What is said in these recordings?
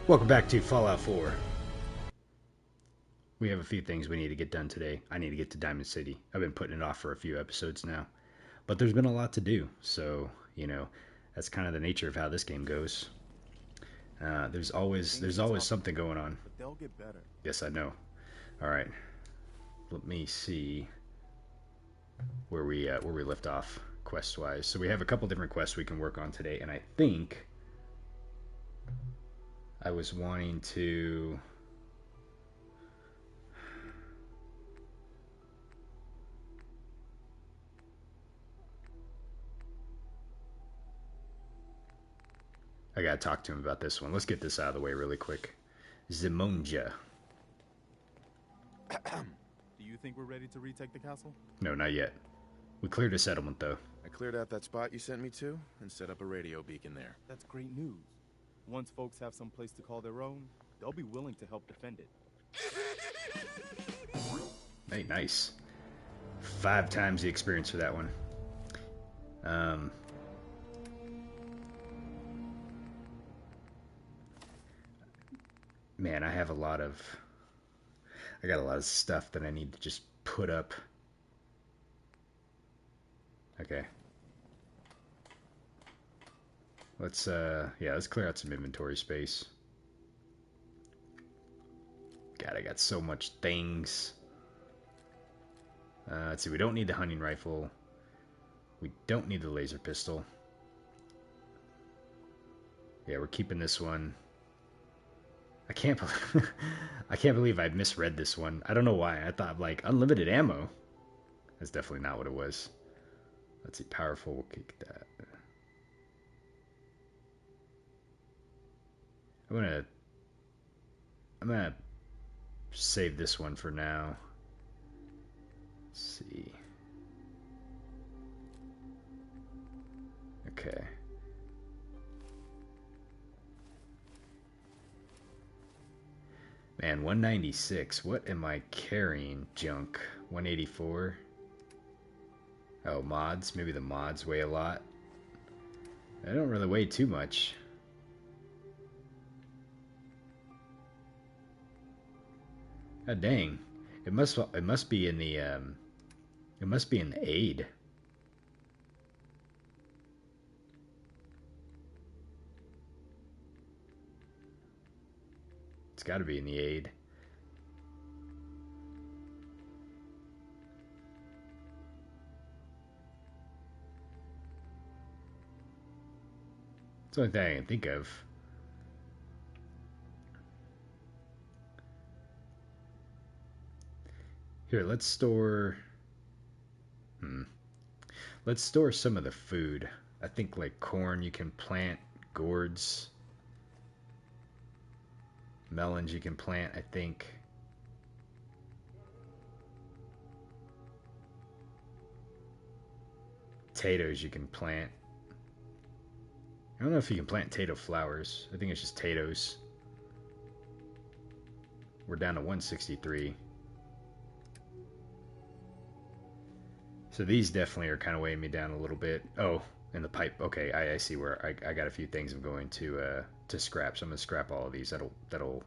Welcome back to Fallout 4. We have a few things we need to get done today. I need to get to Diamond City. I've been putting it off for a few episodes now. But there's been a lot to do, so, that's kind of the nature of how this game goes. There's always something going on. But they'll get better. Yes, I know. Alright. Let me see where we left off quest-wise. So we have a couple different quests we can work on today, and I think I was wanting to... I gotta talk to him about this one. Let's get this out of the way really quick. Zimonja. Do you think we're ready to retake the castle? No, not yet. We cleared a settlement, though. I cleared out that spot you sent me to and set up a radio beacon there. That's great news. Once folks have some place to call their own, they'll be willing to help defend it. Hey, nice. 5 times the experience for that one. Man, I got a lot of stuff that I need to just put up. Okay. Let's clear out some inventory space. God, I got so much things. Let's see, we don't need the hunting rifle. We don't need the laser pistol. Yeah, we're keeping this one. I can't believe I misread this one. I don't know why. I thought, like, unlimited ammo. That's definitely not what it was. Let's see, powerful, we'll kick that. I'm gonna save this one for now. Let's see. Okay. Man, 196. What am I carrying? Junk. 184. Oh, mods. Maybe the mods weigh a lot. I don't really weigh too much. God dang. It must be in the aid. It's got to be in the aid. It's the only thing I can think of. Here, let's store... Let's store some of the food. I think like corn you can plant, gourds. Melons you can plant, I think. Potatoes you can plant. I don't know if you can plant potato flowers. I think it's just potatoes. We're down to 163. So these definitely are kind of weighing me down a little bit. Oh, and the pipe. Okay, I see where I got a few things I'm going to scrap. So I'm gonna scrap all of these. That'll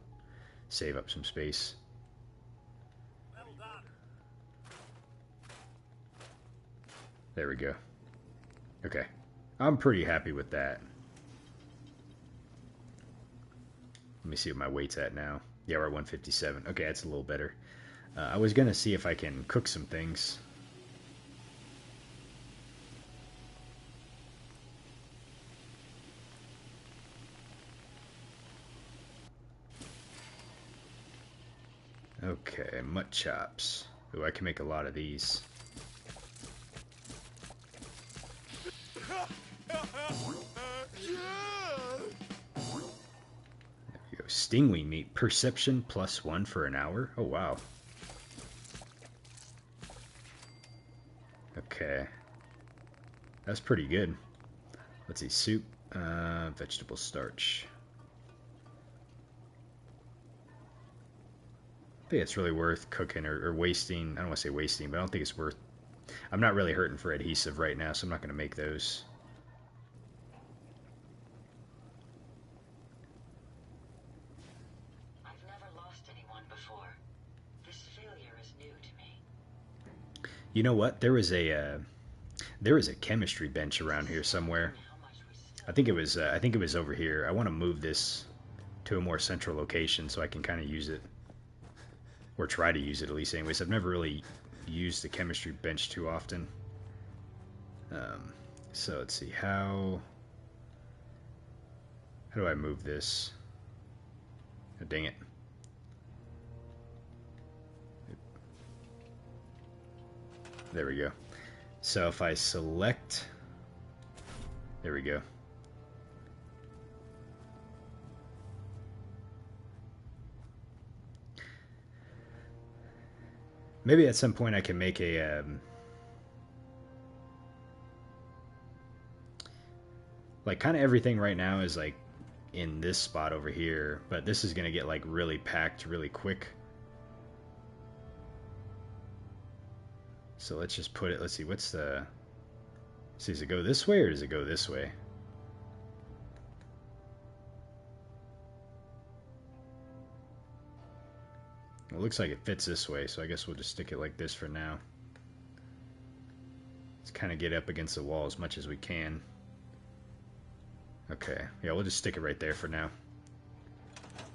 save up some space. There we go. Okay, I'm pretty happy with that. Let me see what my weight's at now. Yeah, we're at 157. Okay, that's a little better. I was gonna see if I can cook some things. Okay, mutt chops. Ooh, I can make a lot of these. There you go. Stingwing meat. Perception +1 for an hour. Oh, wow. Okay. That's pretty good. Let's see. Soup. Vegetable starch. I think it's really worth cooking or wasting. I don't want to say wasting, but I don't think it's worth... I'm not really hurting for adhesive right now, so I'm not going to make those. You know what? There was a chemistry bench around here somewhere. I think it was over here. I want to move this to a more central location so I can kind of use it, or try to use it at least. Anyways, I've never really used the chemistry bench too often. So let's see, how do I move this? Oh, dang it. There we go. So if I select, there we go. Maybe at some point I can make a like kind of everything right now is like in this spot over here, but this is gonna get like really packed really quick. So let's just put it, let's see, what's the, see, does it go this way or does it go this way? It looks like it fits this way, so I guess we'll just stick it like this for now. Let's kind of get up against the wall as much as we can. Okay, yeah, we'll just stick it right there for now.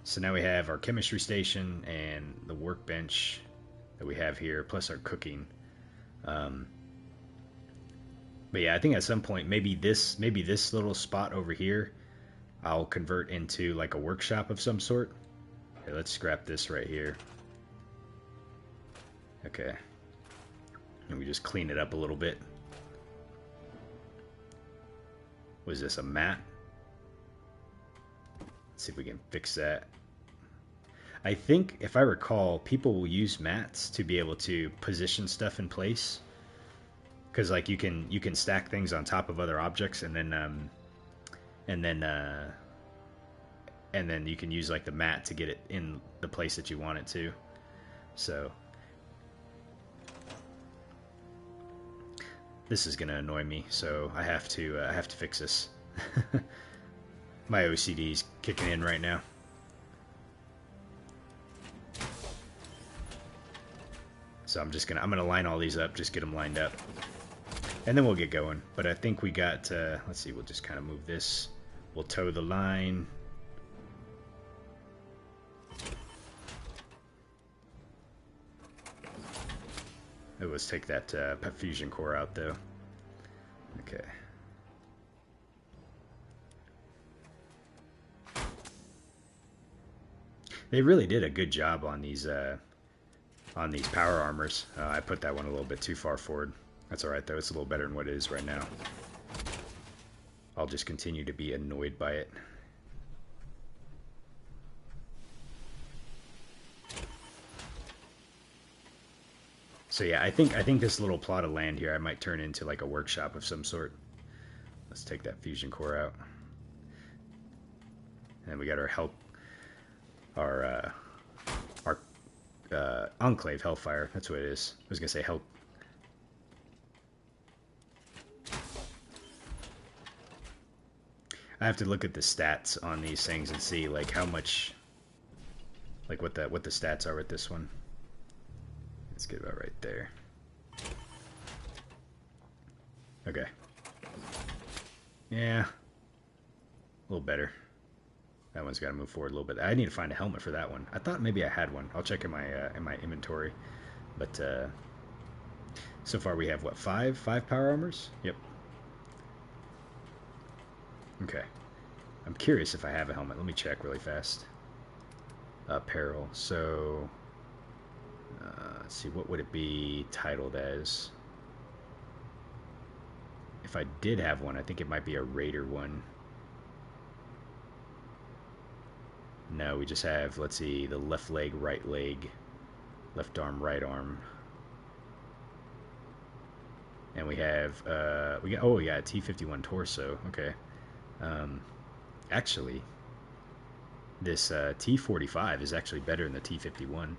So now we have our chemistry station and the workbench that we have here, plus our cooking. But yeah, I think at some point, maybe this little spot over here, I'll convert into like a workshop of some sort. Okay, let's scrap this right here. Okay. And we just clean it up a little bit. Was this a mat? Let's see if we can fix that. I think, if I recall, people will use mats to be able to position stuff in place. Because like you can stack things on top of other objects, and then you can use like the mat to get it in the place that you want it to. So this is gonna annoy me, so I have to fix this. My OCD's kicking in right now. So I'm gonna line all these up, just get them lined up, and then we'll get going. But I think we got, let's see, we'll just kind of move this. We'll tow the line. Oh, let's take that fusion core out though. Okay. They really did a good job on these power armors. I put that one a little bit too far forward. That's alright though, it's a little better than what it is right now. I'll just continue to be annoyed by it. So yeah, I think this little plot of land here I might turn into like a workshop of some sort. Let's take that fusion core out. And we got our Enclave Hellfire. That's what it is. I was gonna say Hell. I have to look at the stats on these things and see like how much, like what the stats are with this one. Let's get about right there. Okay. Yeah. A little better. That one's got to move forward a little bit. I need to find a helmet for that one. I thought maybe I had one. I'll check in my inventory. But so far we have what, five power armors? Yep. Okay. I'm curious if I have a helmet. Let me check really fast. Apparel. So let's see, what would it be titled as? If I did have one, I think it might be a Raider one. No, we just have, let's see, the left leg, right leg, left arm, right arm. And we have, oh yeah, a T-51 torso, okay. Actually, this T-45 is actually better than the T-51.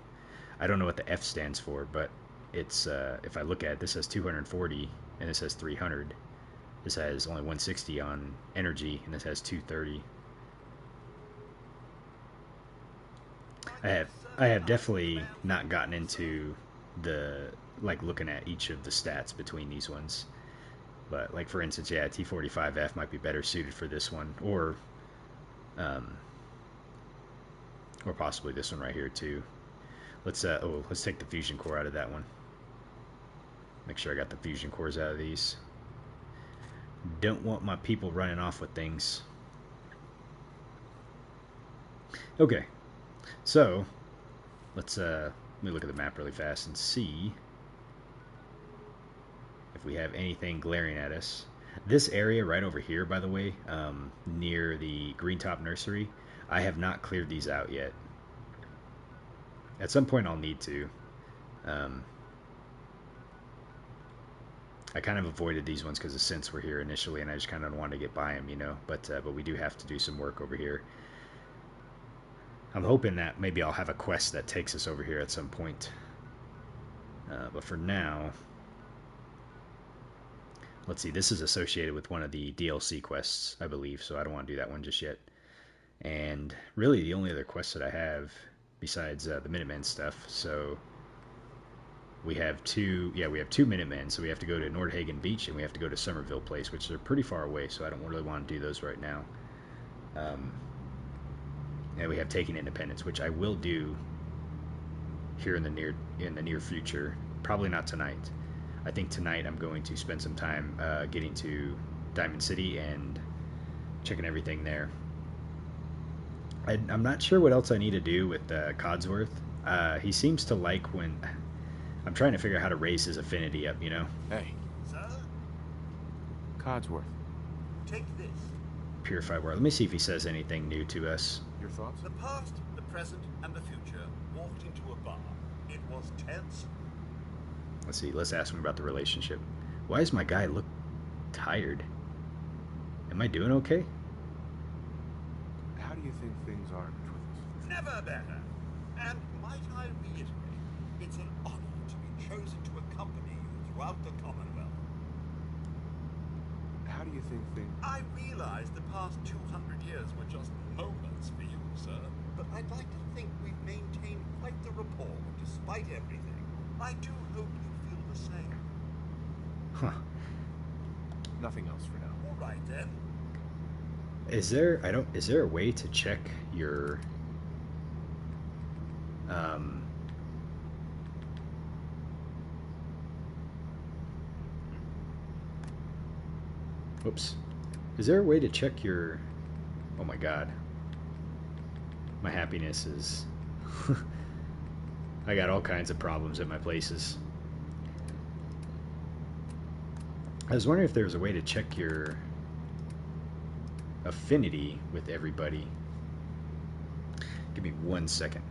I don't know what the F stands for, but it's, if I look at it, this has 240 and this has 300. This has only 160 on energy and this has 230. I have definitely not gotten into the like looking at each of the stats between these ones. But like for instance, yeah, T45F might be better suited for this one, um, or possibly this one right here too. Let's take the fusion core out of that one. Make sure I got the fusion cores out of these. Don't want my people running off with things. Okay, so let me look at the map really fast and see if we have anything glaring at us. This area right over here, by the way, near the Green Top Nursery, I have not cleared these out yet. At some point I'll need to. I kind of avoided these ones because the synths were here initially, and I just kind of wanted to get by them, you know. But we do have to do some work over here. I'm hoping that maybe I'll have a quest that takes us over here at some point. But for now, let's see. This is associated with one of the DLC quests, I believe, so I don't want to do that one just yet. And really, the only other quests that I have besides the Minutemen stuff. So we have two Minutemen. So we have to go to Nordhagen Beach and we have to go to Somerville Place, which are pretty far away. So I don't really want to do those right now. And we have Taking Independence, which I will do here in the near future. Probably not tonight. I think tonight I'm going to spend some time getting to Diamond City and checking everything there. I'm not sure what else I need to do with Codsworth. He seems to like when... I'm trying to figure out how to raise his affinity up, you know? Hey. Sir, Codsworth. take this. Purify World. Let me see if he says anything new to us. Your thoughts? The past, the present, and the future walked into a bar. It was tense. Let's see. Let's ask him about the relationship. Why does my guy look tired? Am I doing okay? How do you think things are between us? Never better. And might I reiterate, it's an honor to be chosen to accompany you throughout the Commonwealth. How do you think things... I realize the past 200 years were just moments for you, sir. But I'd like to think we've maintained quite the rapport despite everything. I do hope you feel the same. Huh. Nothing else for now. All right, then. Is there a way to check your Whoops. Is there a way to check your... Oh my god. My happiness is... I got all kinds of problems at my places. I was wondering if there was a way to check your affinity with everybody. Give me 1 second.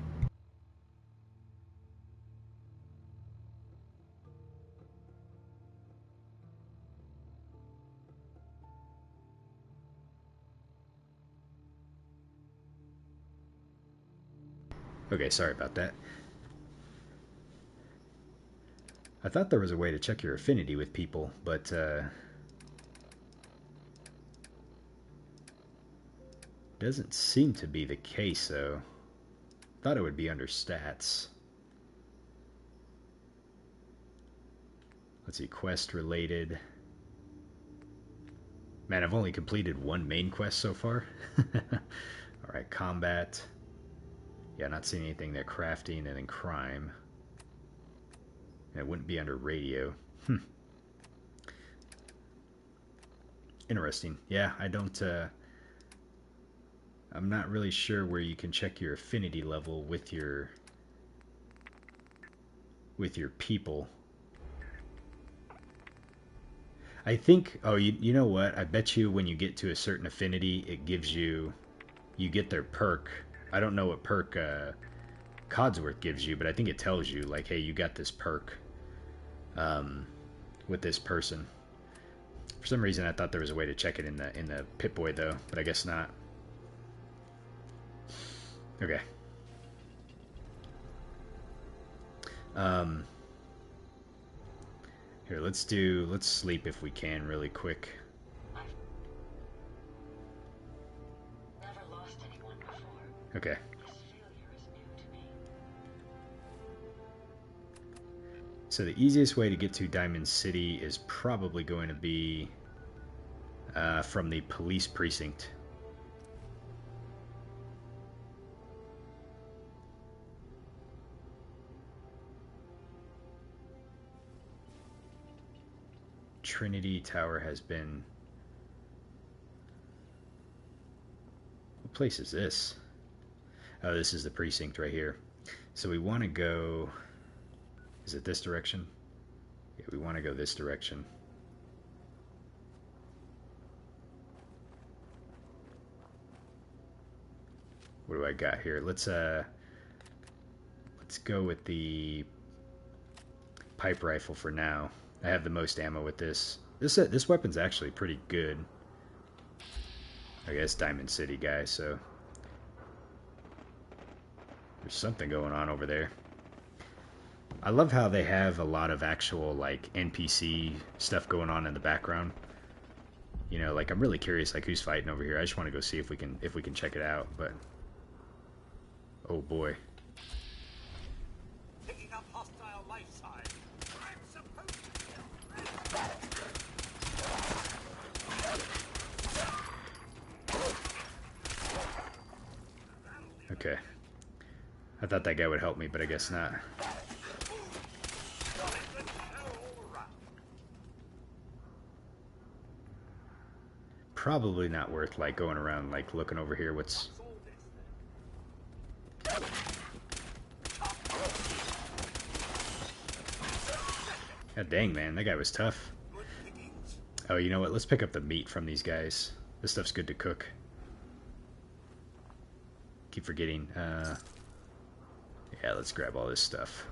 Okay, sorry about that. I thought there was a way to check your affinity with people, but doesn't seem to be the case, though. Thought it would be under stats. Let's see, quest related. Man, I've only completed one main quest so far. Alright, combat. Yeah, not seeing anything there. Crafting and then crime. And it wouldn't be under radio. Interesting. Yeah, I don't... I'm not really sure where you can check your affinity level with your people. I think, oh, you know what? I bet you when you get to a certain affinity, it gives you get their perk. I don't know what perk Codsworth gives you, but I think it tells you, like, hey, you got this perk with this person. For some reason, I thought there was a way to check it in the Pip-Boy, though, but I guess not. Okay. Here, let's sleep if we can really quick. Never lost anyone before. Okay. This failure is new to me. So the easiest way to get to Diamond City is probably going to be from the police precinct. Trinity Tower has been... What place is this? Oh, this is the precinct right here. So we want to go... Is it this direction? Yeah, we want to go this direction. What do I got here? Let's go with the pipe rifle for now. I have the most ammo with this. This weapon's actually pretty good. I guess Diamond City guy, so there's something going on over there. I love how they have a lot of actual like NPC stuff going on in the background. You know, like I'm really curious like who's fighting over here. I just want to go see if we can check it out, but oh boy. Picking up hostile life sign. I'm supposed to kill. Okay. I thought that guy would help me, but I guess not. Probably not worth like going around like looking over here what's... God dang, man, that guy was tough. Oh, you know what? Let's pick up the meat from these guys. This stuff's good to cook. Keep forgetting. Yeah, let's grab all this stuff.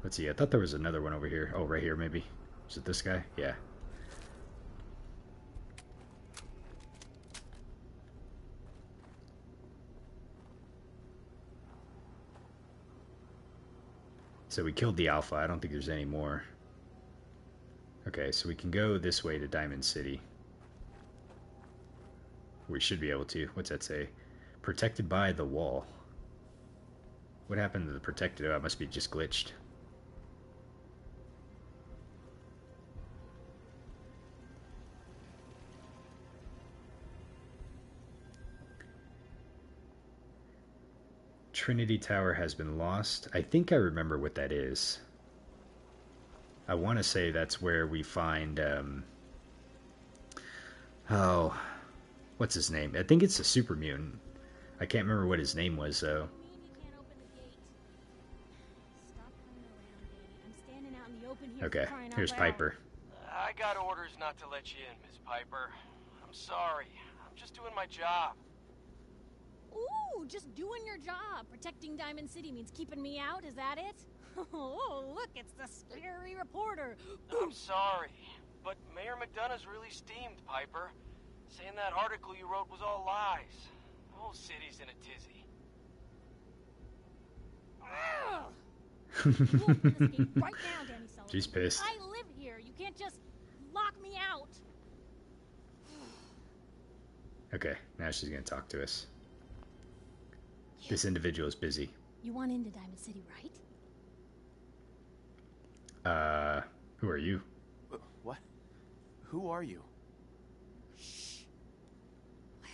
Let's see. I thought there was another one over here. Oh, right here, maybe. Is it this guy? Yeah. So we killed the alpha. I don't think there's any more. Okay, so we can go this way to Diamond City. We should be able to. What's that say? Protected by the wall. What happened to the protected? Oh, it must be just glitched. Trinity Tower has been lost. I think I remember what that is. I want to say that's where we find, oh, what's his name? I think it's a super mutant. I can't remember what his name was, though. Okay, here's Piper. I got orders not to let you in, Miss Piper. I'm sorry. I'm just doing my job. Ooh, just doing your job. Protecting Diamond City means keeping me out, is that it? Oh, look, it's the scary reporter. I'm sorry, but Mayor McDonough's really steamed, Piper. Saying that article you wrote was all lies. The whole city's in a tizzy. Escape right now, Danny Sullivan. She's pissed. I live here. You can't just lock me out. Okay, now she's gonna talk to us. This individual is busy. You want into Diamond City, right? Who are you? What? Who are you? Shh. Play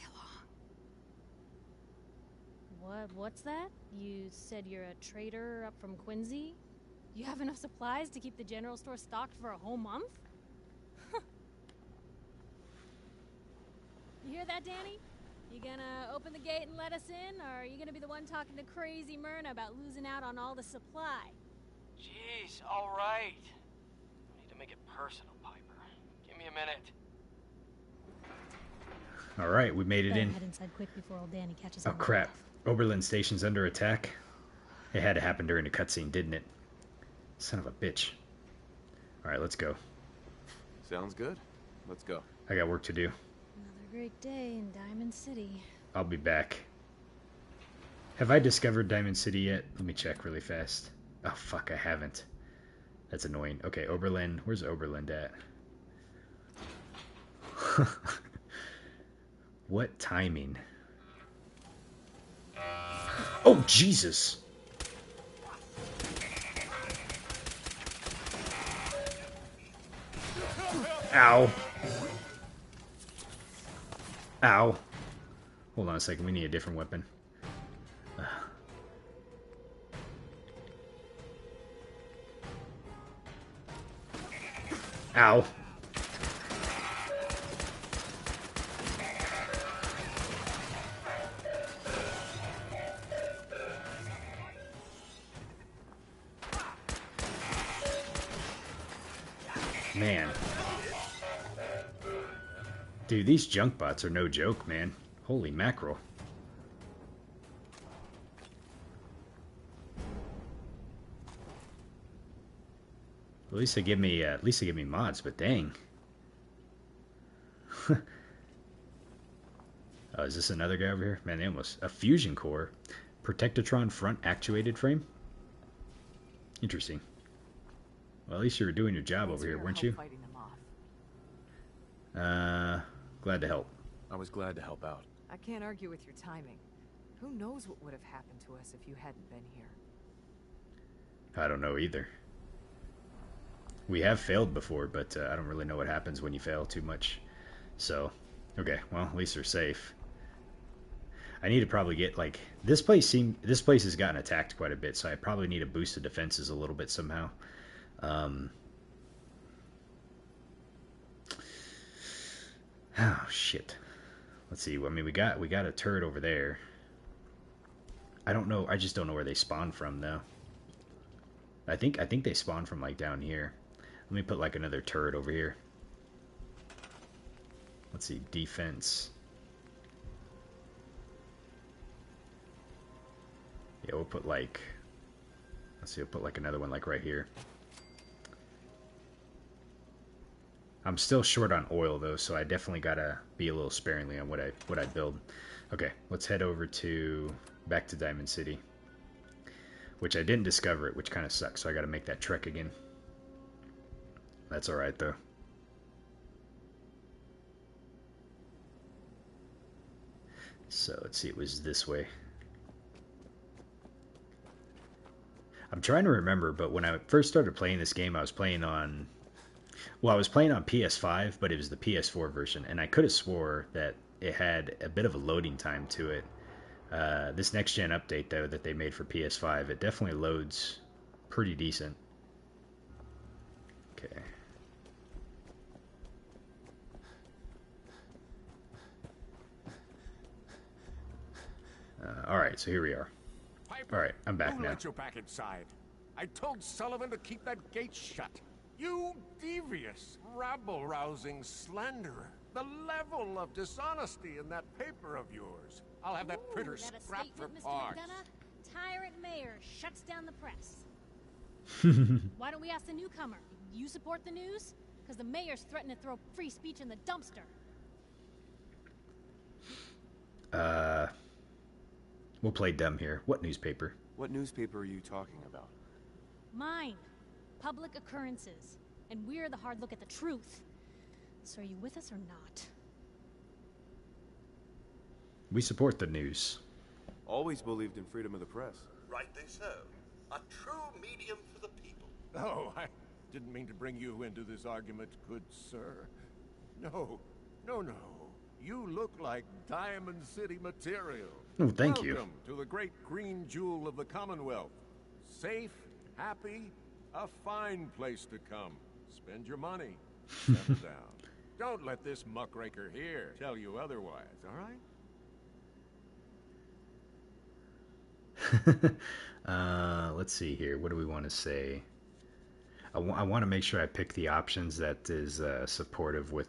along. What's that? You said you're a trader up from Quincy? You have enough supplies to keep the general store stocked for a whole month? You hear that, Danny? You gonna open the gate and let us in, or are you gonna be the one talking to crazy Myrna about losing out on all the supply? Jeez, all right. No need to make it personal, Piper. Give me a minute. All right, we made it in. Head inside quick before old Danny catches Oh on the crap! breath. Oberlin Station's under attack. It had to happen during the cutscene, didn't it? Son of a bitch. All right, let's go. Sounds good. Let's go. I got work to do. Another great day in Diamond City. I'll be back. Have I discovered Diamond City yet? Let me check really fast. Oh, fuck, I haven't. That's annoying. Okay, Oberlin. Where's Oberlin at? What timing? Oh, Jesus! Ow. Ow. Hold on a second, we need a different weapon. Ow. Man. Dude, these junk bots are no joke, man. Holy mackerel. At least they give me mods, but dang. Oh, is this another guy over here? Man, they almost a fusion core. Protectatron front actuated frame? Interesting. Well, at least you were doing your job over here, weren't you? Glad to help. I was glad to help out. I can't argue with your timing. Who knows what would have happened to us if you hadn't been here? I don't know either. We have failed before, but I don't really know what happens when you fail too much. So, okay, well, at least they're safe. I need to probably get, like, this place has gotten attacked quite a bit, so I probably need to boost the defenses a little bit somehow. Oh shit. Let's see. I mean, we got a turret over there. I don't know. I just don't know where they spawn from though. I think they spawn from like down here. Let me put like another turret over here. Let's see. Defense. Yeah, we'll put like. Let's see. We'll put like another one like right here. I'm still short on oil though, so I definitely gotta be a little sparingly on what I build. Okay, let's head over to back to Diamond City, which I didn't discover it, which kind of sucks. So I gotta make that trek again. That's all right though. So let's see, it was this way. I'm trying to remember, but when I first started playing this game, I was playing on PS5, but it was the PS4 version, and I could have swore that it had a bit of a loading time to it. This next-gen update, though, that they made for PS5, it definitely loads pretty decent. Okay. Alright, so here we are. Alright, I'm back now. Who let you back inside? I told Sullivan to keep that gate shut. You devious, rabble-rousing slanderer. The level of dishonesty in that paper of yours. I'll have that printer scrapped for parts. Tyrant mayor shuts down the press. Why don't we ask the newcomer? You support the news? Because the mayor's threatened to throw free speech in the dumpster. We'll play dumb here. What newspaper? What newspaper are you talking about? Mine. Public occurrences. And we're the hard look at the truth. So are you with us or not? We support the news. Always believed in freedom of the press. Rightly so. A true medium for the people. Oh, I didn't mean to bring you into this argument, good sir. No. You look like Diamond City material. Oh, thank you. Welcome to the great green jewel of the Commonwealth. Safe, happy, a fine place to come. Spend your money. Settle down. Don't let this muckraker here tell you otherwise, all right? Let's see here. What do we want to say? I want to make sure I pick the options that is supportive with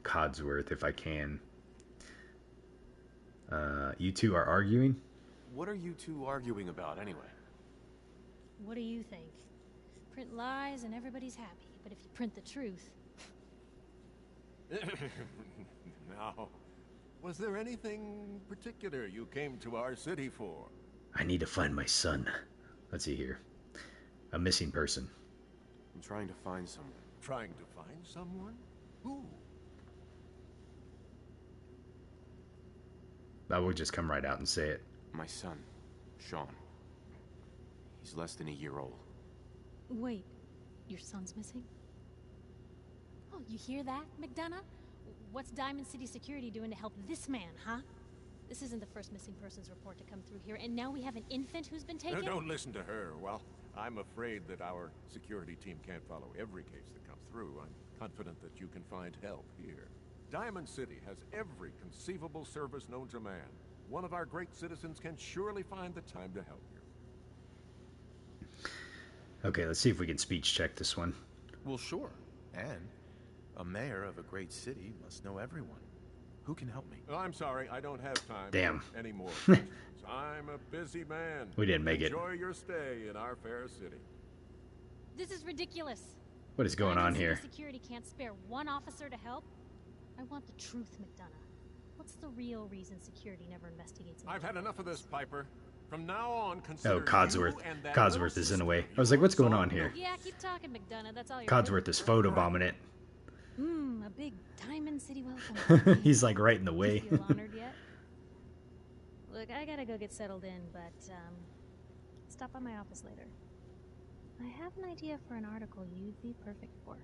Codsworth if I can. You two are arguing? What are you two arguing about anyway? What do you think? Print lies and everybody's happy, but if you print the truth... Now, was there anything particular you came to our city for? I need to find my son. Let's see here. A missing person. I'm trying to find someone. Trying to find someone? Who? I will just come right out and say it. My son, Sean. He's less than a year old. Wait, your son's missing? you hear that, McDonough? What's Diamond City Security doing to help this man, huh? This isn't the first missing persons report to come through here, and now we have an infant who's been taken? Don't listen to her. Well, I'm afraid that our security team can't follow every case that comes through. I'm confident that you can find help here. Diamond City has every conceivable service known to man. One of our great citizens can surely find the time to help you. Okay, let's see if we can speech check this one. Well, sure. And a mayor of a great city must know everyone. Who can help me? Oh, I'm sorry, I don't have time Damn. for any more questions. I'm a busy man. We didn't make it. Enjoy your stay in our fair city. This is ridiculous. What is going on Diamond City here? Security can't spare one officer to help? I want the truth, McDonough. What's the real reason security never investigates? I've had enough of this, Piper. From now on, consider Oh, Codsworth. you and that Codsworth little is in the sister way. of I was like, what's yours going on all here? Yeah, keep talking, McDonough. That's all you're Codsworth is photobombing it. A big Diamond City welcome. He's like right in the way. You feel honored yet? Look, I gotta go get settled in, but stop by my office later. I have an idea for an article you'd be perfect for.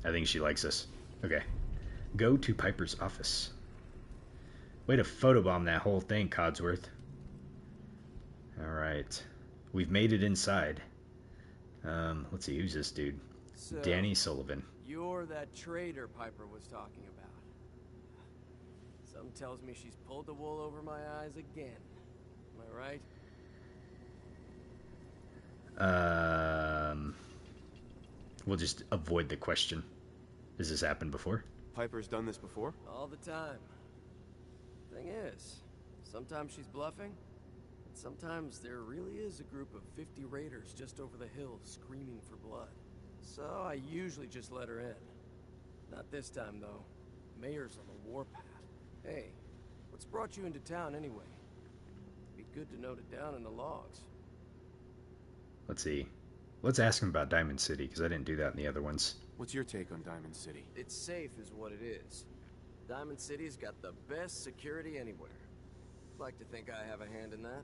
I think she likes us. Okay. Go to Piper's office. Way to photobomb that whole thing, Codsworth. Alright. We've made it inside. Let's see, who's this dude? So, Danny Sullivan. you're that traitor Piper was talking about. Something tells me she's pulled the wool over my eyes again. Am I right? We'll just avoid the question. Has this happened before? Piper's done this before? All the time. Thing is, sometimes she's bluffing, and sometimes there really is a group of 50 raiders just over the hill screaming for blood. So I usually just let her in. Not this time, though. Mayor's on the warpath. Hey, what's brought you into town anyway? Be good to note it down in the logs. Let's see. Let's ask him about Diamond City, because I didn't do that in the other ones. What's your take on Diamond City? It's safe is what it is. Diamond City's got the best security anywhere. Like to think I have a hand in that,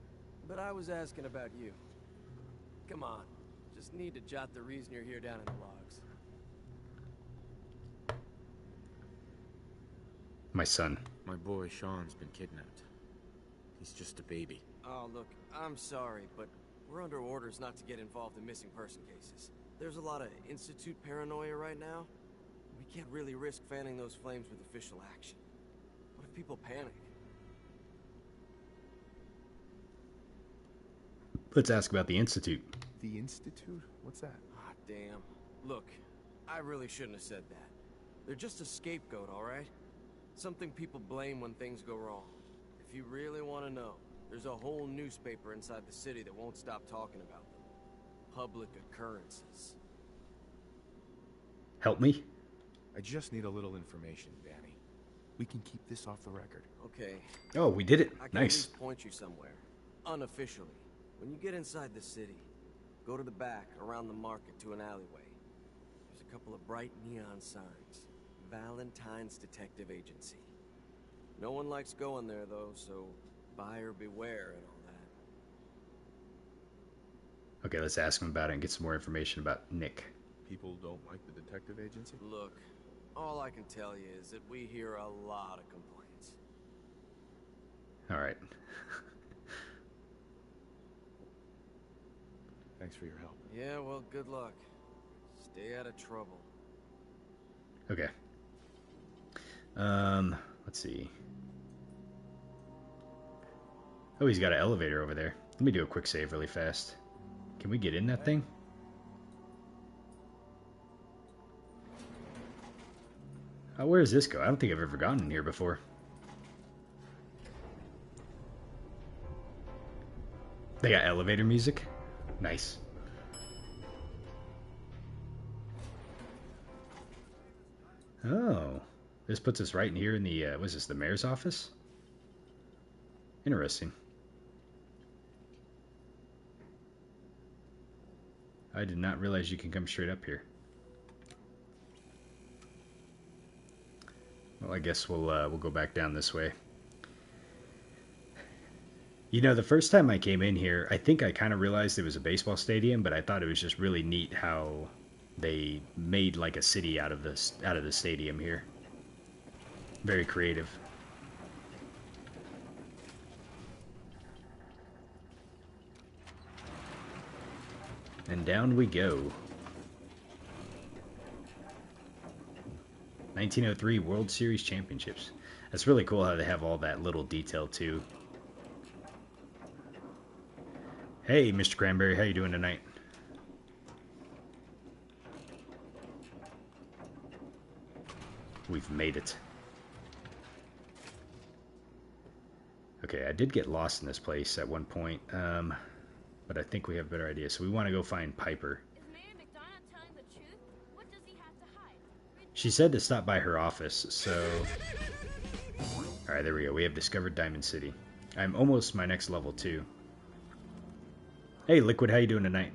but I was asking about you. Come on, just need to jot the reason you're here down in the logs. My son. My boy Sean's been kidnapped. He's just a baby. Oh, look, I'm sorry, but we're under orders not to get involved in missing person cases. There's a lot of Institute paranoia right now. We can't really risk fanning those flames with official action. What if people panic? Let's ask about the Institute. The Institute? What's that? Ah, damn. Look, I really shouldn't have said that. They're just a scapegoat, all right? Something people blame when things go wrong. If you really want to know, there's a whole newspaper inside the city that won't stop talking about them. Public occurrences. Help me? I just need a little information, Danny. We can keep this off the record. Okay. Oh, we did it. I can at Nice. least point you somewhere. Unofficially. When you get inside the city, go to the back, around the market, to an alleyway. There's a couple of bright neon signs. Valentine's Detective Agency. No one likes going there, though, so buyer beware and all that. Okay, let's ask him about it and get some more information about Nick. People don't like the detective agency? Look, all I can tell you is that we hear a lot of complaints. Alright. Thanks for your help. Yeah, well, good luck. Stay out of trouble. Okay. Let's see. Oh, he's got an elevator over there. Let me do a quick save really fast. Can we get in that thing? Oh, where does this go? I don't think I've ever gotten in here before. They got elevator music? Nice. Oh. This puts us right in here in the, what is this, the mayor's office? Interesting. I did not realize you can come straight up here. Well, I guess we'll go back down this way. You know, the first time I came in here, I think I kind of realized it was a baseball stadium, but I thought it was just really neat how They made like a city out of the stadium here. Very creative. And down we go. 1903 World Series Championships. That's really cool how they have all that little detail too. Hey, Mr. Cranberry, how you doing tonight? We've made it. Okay, I did get lost in this place at one point, but I think we have a better idea. So we want to go find Piper. Is Mayor McDonough telling the truth? What does he have to hide? She said to stop by her office, so... Alright, there we go. We have discovered Diamond City. I'm almost my next level, too. Hey, Liquid, how you doing tonight?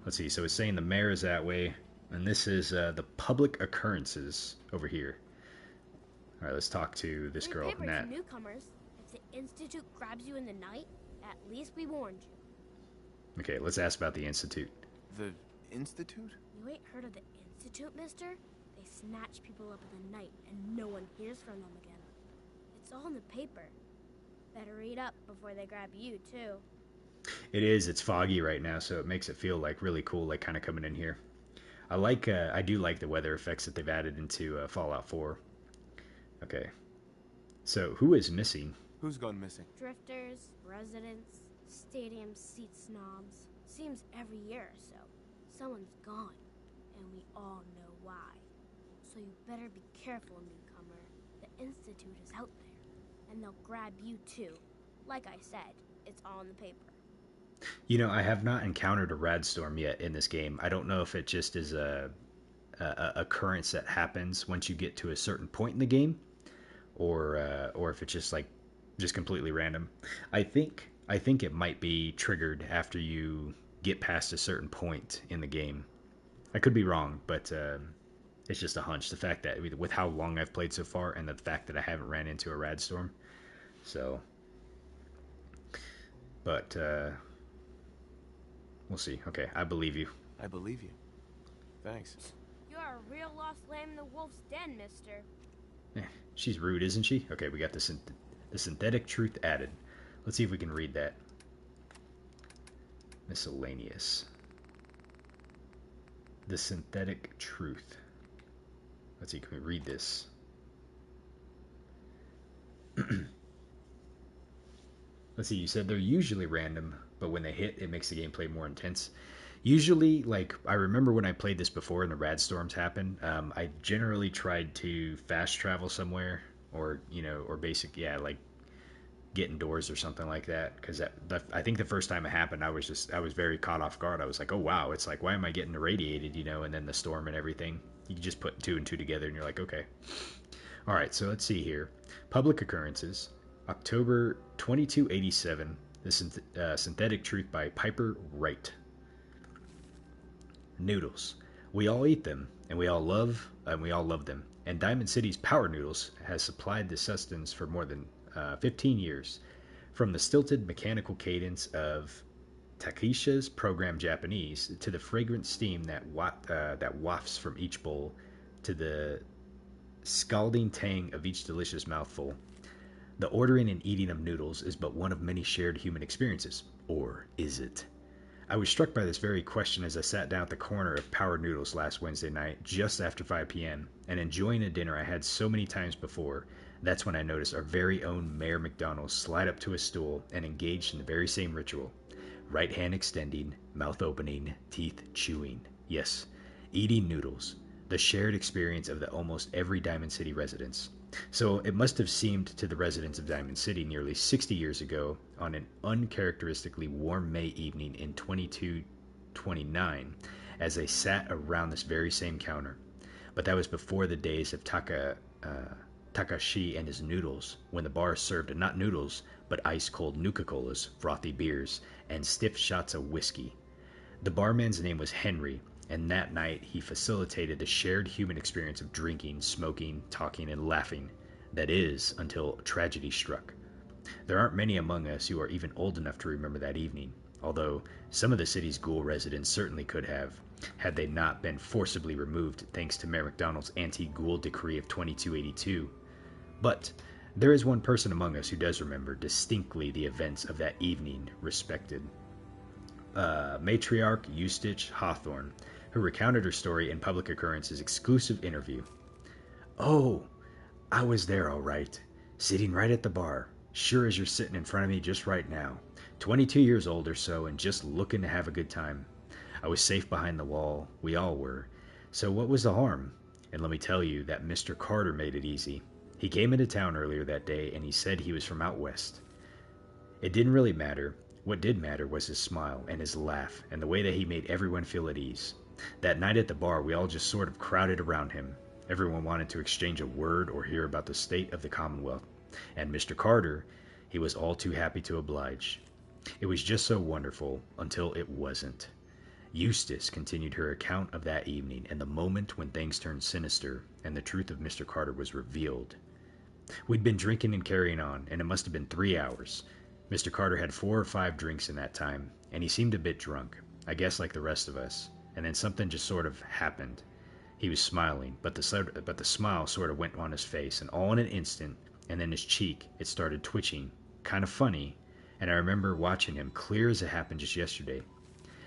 Let's see, so it's saying the mayor is that way, and this is the public occurrences over here. Alright, let's talk to this girl, Nat. To newcomers. If the Institute grabs you in the night, at least we warned you. Okay, let's ask about the Institute. The Institute? You ain't heard of the Institute, mister? They snatch people up in the night, and no one hears from them again. It's all in the paper. Better read up before they grab you, too. It is. It's foggy right now, so it makes it feel like really cool, like kind of coming in here. I do like the weather effects that they've added into Fallout 4. Okay. So, who is missing? Who's gone missing? Drifters, residents, stadium seat snobs. Seems every year or so. Someone's gone, and we all know why. So you better be careful, newcomer. The Institute is out there, and they'll grab you too. Like I said, it's all in the paper. You know, I have not encountered a radstorm yet in this game. I don't know if it just is a occurrence that happens once you get to a certain point in the game, or if it's just completely random. I think it might be triggered after you get past a certain point in the game. I could be wrong, but it's just a hunch. The fact that with how long I've played so far, and the fact that I haven't ran into a radstorm, so. But we'll see. Okay, I believe you. I believe you. Thanks. You are a real lost lamb in the wolf's den, mister. She's rude, isn't she? Okay, we got the synthetic truth added. Let's see if we can read that. Miscellaneous. The synthetic truth. Let's see, can we read this? Let's see, you said they're usually random, but when they hit, it makes the gameplay more intense. Usually, like, I remember when I played this before and the radstorms happened, I generally tried to fast travel somewhere, or, or like, get indoors or something like that, because I think the first time it happened, I was very caught off guard. I was like, oh wow, it's like, why am I getting irradiated, and then the storm and everything. You can just put two and two together, and you're like, okay. Alright, so let's see here. Public occurrences. October 2287, The Synthetic Truth by Piper Wright. Noodles. We all eat them, and we all love them. And Diamond City's Power Noodles has supplied the sustenance for more than 15 years. From the stilted mechanical cadence of Takesha's programmed Japanese to the fragrant steam that wafts from each bowl to the scalding tang of each delicious mouthful. The ordering and eating of noodles is but one of many shared human experiences. Or is it? I was struck by this very question as I sat down at the corner of Power Noodles last Wednesday night, just after 5 p.m., and enjoying a dinner I had so many times before. That's when I noticed our very own Mayor McDonald slide up to a stool and engaged in the very same ritual. Right hand extending, mouth opening, teeth chewing. Yes, eating noodles. The shared experience of almost every Diamond City residents. So it must have seemed to the residents of Diamond City nearly 60 years ago, on an uncharacteristically warm May evening in 2229, as they sat around this very same counter. But that was before the days of Takashi and his noodles, when the bar served not noodles, but ice-cold Nuka-Colas, frothy beers, and stiff shots of whiskey. The barman's name was Henry, and that night he facilitated the shared human experience of drinking, smoking, talking, and laughing. That is, until tragedy struck. There aren't many among us who are even old enough to remember that evening, although some of the city's ghoul residents certainly could have. had they not been forcibly removed thanks to Mayor McDonald's anti-ghoul decree of 2282. But there is one person among us who does remember distinctly the events of that evening, respected matriarch Eustace Hawthorne, who recounted her story in Public Occurrence's exclusive interview. "Oh, I was there all right, sitting right at the bar, sure as you're sitting in front of me just right now, 22 years old or so and just looking to have a good time. I was safe behind the wall, we all were, so what was the harm? And let me tell you that Mr. Carter made it easy. He came into town earlier that day and he said he was from out west. It didn't really matter. What did matter was his smile and his laugh and the way that he made everyone feel at ease. That night at the bar, we all just sort of crowded around him. Everyone wanted to exchange a word or hear about the state of the Commonwealth. And Mr. Carter, he was all too happy to oblige. It was just so wonderful until it wasn't." Eustace continued her account of that evening and the moment when things turned sinister and the truth of Mr. Carter was revealed. "We'd been drinking and carrying on, and it must have been 3 hours. Mr. Carter had 4 or 5 drinks in that time, and he seemed a bit drunk, I guess like the rest of us, and then something just sort of happened. He was smiling, but the smile sort of went on his face, and all in an instant, and then his cheek, it started twitching, kind of funny, and I remember watching him clear as it happened just yesterday.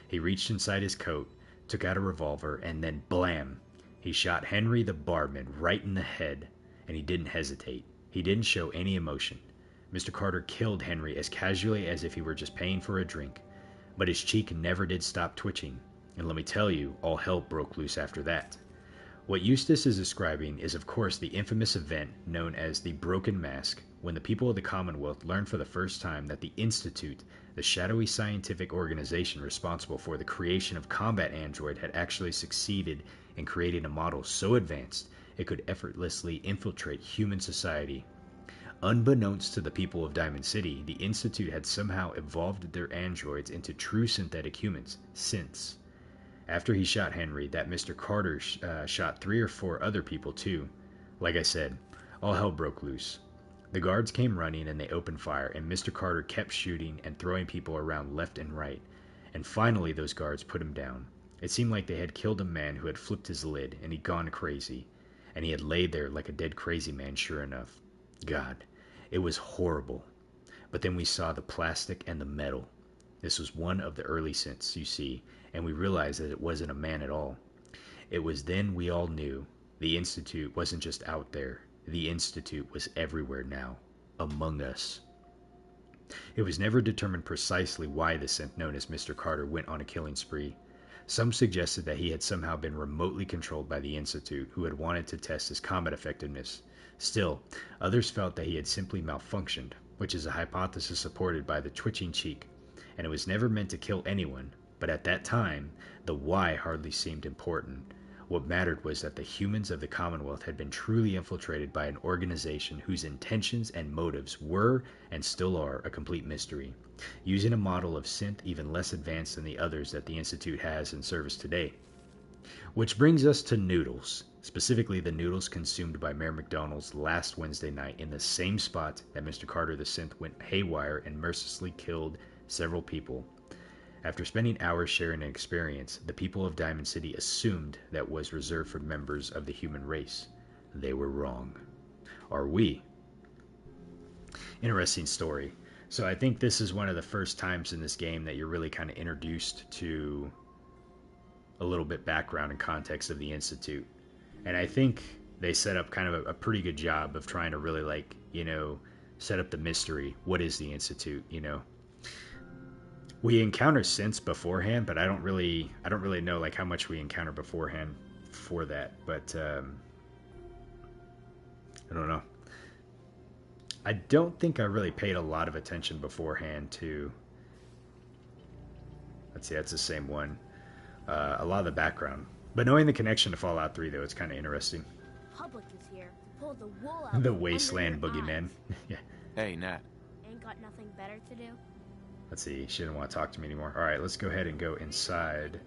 He reached inside his coat, took out a revolver, and then blam! He shot Henry the barman right in the head, and he didn't hesitate. He didn't show any emotion. Mr. Carter killed Henry as casually as if he were just paying for a drink, but his cheek never did stop twitching, and let me tell you, all hell broke loose after that. What Eustace is describing is of course the infamous event known as the Broken Mask, when the people of the Commonwealth learned for the first time that the Institute, the shadowy scientific organization responsible for the creation of combat android, had actually succeeded in creating a model so advanced it could effortlessly infiltrate human society. Unbeknownst to the people of Diamond City, the Institute had somehow evolved their androids into true synthetic humans, synths. After he shot Henry, that Mr. Carter shot 3 or 4 other people too. Like I said, all hell broke loose. The guards came running and they opened fire, and Mr. Carter kept shooting and throwing people around left and right. And finally those guards put him down. It seemed like they had killed a man who had flipped his lid, and he'd gone crazy. And he had laid there like a dead crazy man, sure enough. God, it was horrible. But then we saw the plastic and the metal. This was one of the early synths, you see, and we realized that it wasn't a man at all. It was then we all knew the Institute wasn't just out there. The Institute was everywhere now, among us. It was never determined precisely why the synth known as Mr. Carter went on a killing spree. Some suggested that he had somehow been remotely controlled by the Institute, who had wanted to test his combat effectiveness. Still, others felt that he had simply malfunctioned, which is a hypothesis supported by the twitching cheek, and it was never meant to kill anyone. But at that time, the why hardly seemed important. What mattered was that the humans of the Commonwealth had been truly infiltrated by an organization whose intentions and motives were, and still are, a complete mystery, using a model of synth even less advanced than the others that the Institute has in service today. Which brings us to noodles, specifically the noodles consumed by Mayor McDonald's last Wednesday night in the same spot that Mr. Carter the synth went haywire and mercilessly killed several people. After spending hours sharing an experience, the people of Diamond City assumed that was reserved for members of the human race. They were wrong. Are we? Interesting story. So I think this is one of the first times in this game that you're really kind of introduced to a little bit background and context of the Institute. And I think they set up kind of a pretty good job of trying to really set up the mystery. What is the Institute, We encounter synths beforehand, but I don't really know how much we encounter beforehand for that. But I don't know. I don't think I really paid a lot of attention beforehand to. Let's see, that's the same one. A lot of the background, but knowing the connection to Fallout 3, though, it's kind of interesting. Public is here to pull the wool out The from wasteland under your boogeyman. eyes. Yeah. Hey, Nat. Ain't got nothing better to do? Let's see. She didn't want to talk to me anymore. All right, let's go ahead and go inside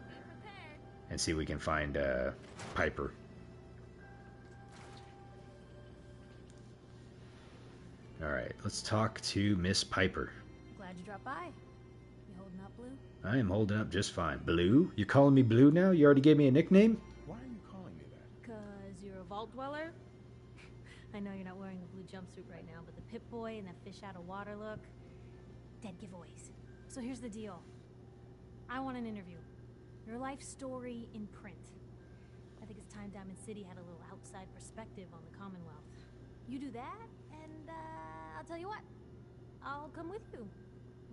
and see if we can find Piper. All right, let's talk to Miss Piper. Glad you dropped by. You holding up, Blue? I am holding up just fine. Blue? You're calling me Blue now? You already gave me a nickname? Why are you calling me that? Because you're a vault dweller? I know you're not wearing the blue jumpsuit right now, but the Pip-Boy and that fish out of water look, dead giveaways. So here's the deal. I want an interview. Your life story in print. I think it's time Diamond City had a little outside perspective on the Commonwealth. You do that, and I'll tell you what. I'll come with you.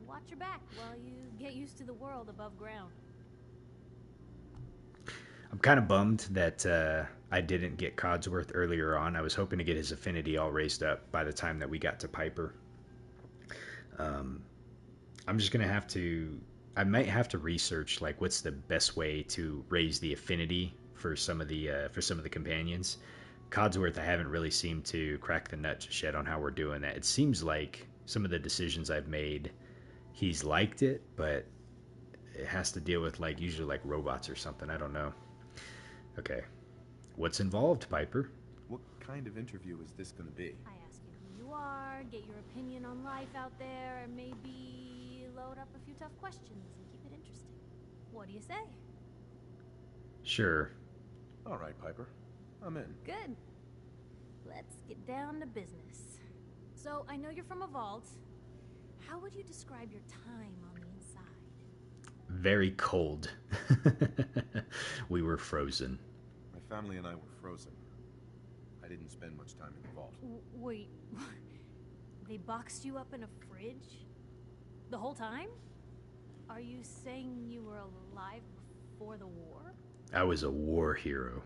Watch your back while you get used to the world above ground. I'm kind of bummed that I didn't get Codsworth earlier on. I was hoping to get his affinity all raised up by the time that we got to Piper. I'm just going to have to... I might have to research like what's the best way to raise the affinity for some of the companions. Codsworth, I haven't really seemed to crack the nut just yet on how we're doing that. It seems like some of the decisions I've made, he's liked it, but it has to deal with like usually like robots or something. I don't know. Okay, what's involved, Piper? What kind of interview is this going to be? I ask you who you are, get your opinion on life out there, and maybe load up a few tough questions and keep it interesting. What do you say? Sure. All right, Piper. I'm in. Good. Let's get down to business. So, I know you're from a vault. How would you describe your time on the inside? Very cold. We were frozen. My family and I were frozen. I didn't spend much time in the vault. Wait, they boxed you up in a fridge? The whole time? Are you saying you were alive before the war? I was a war hero.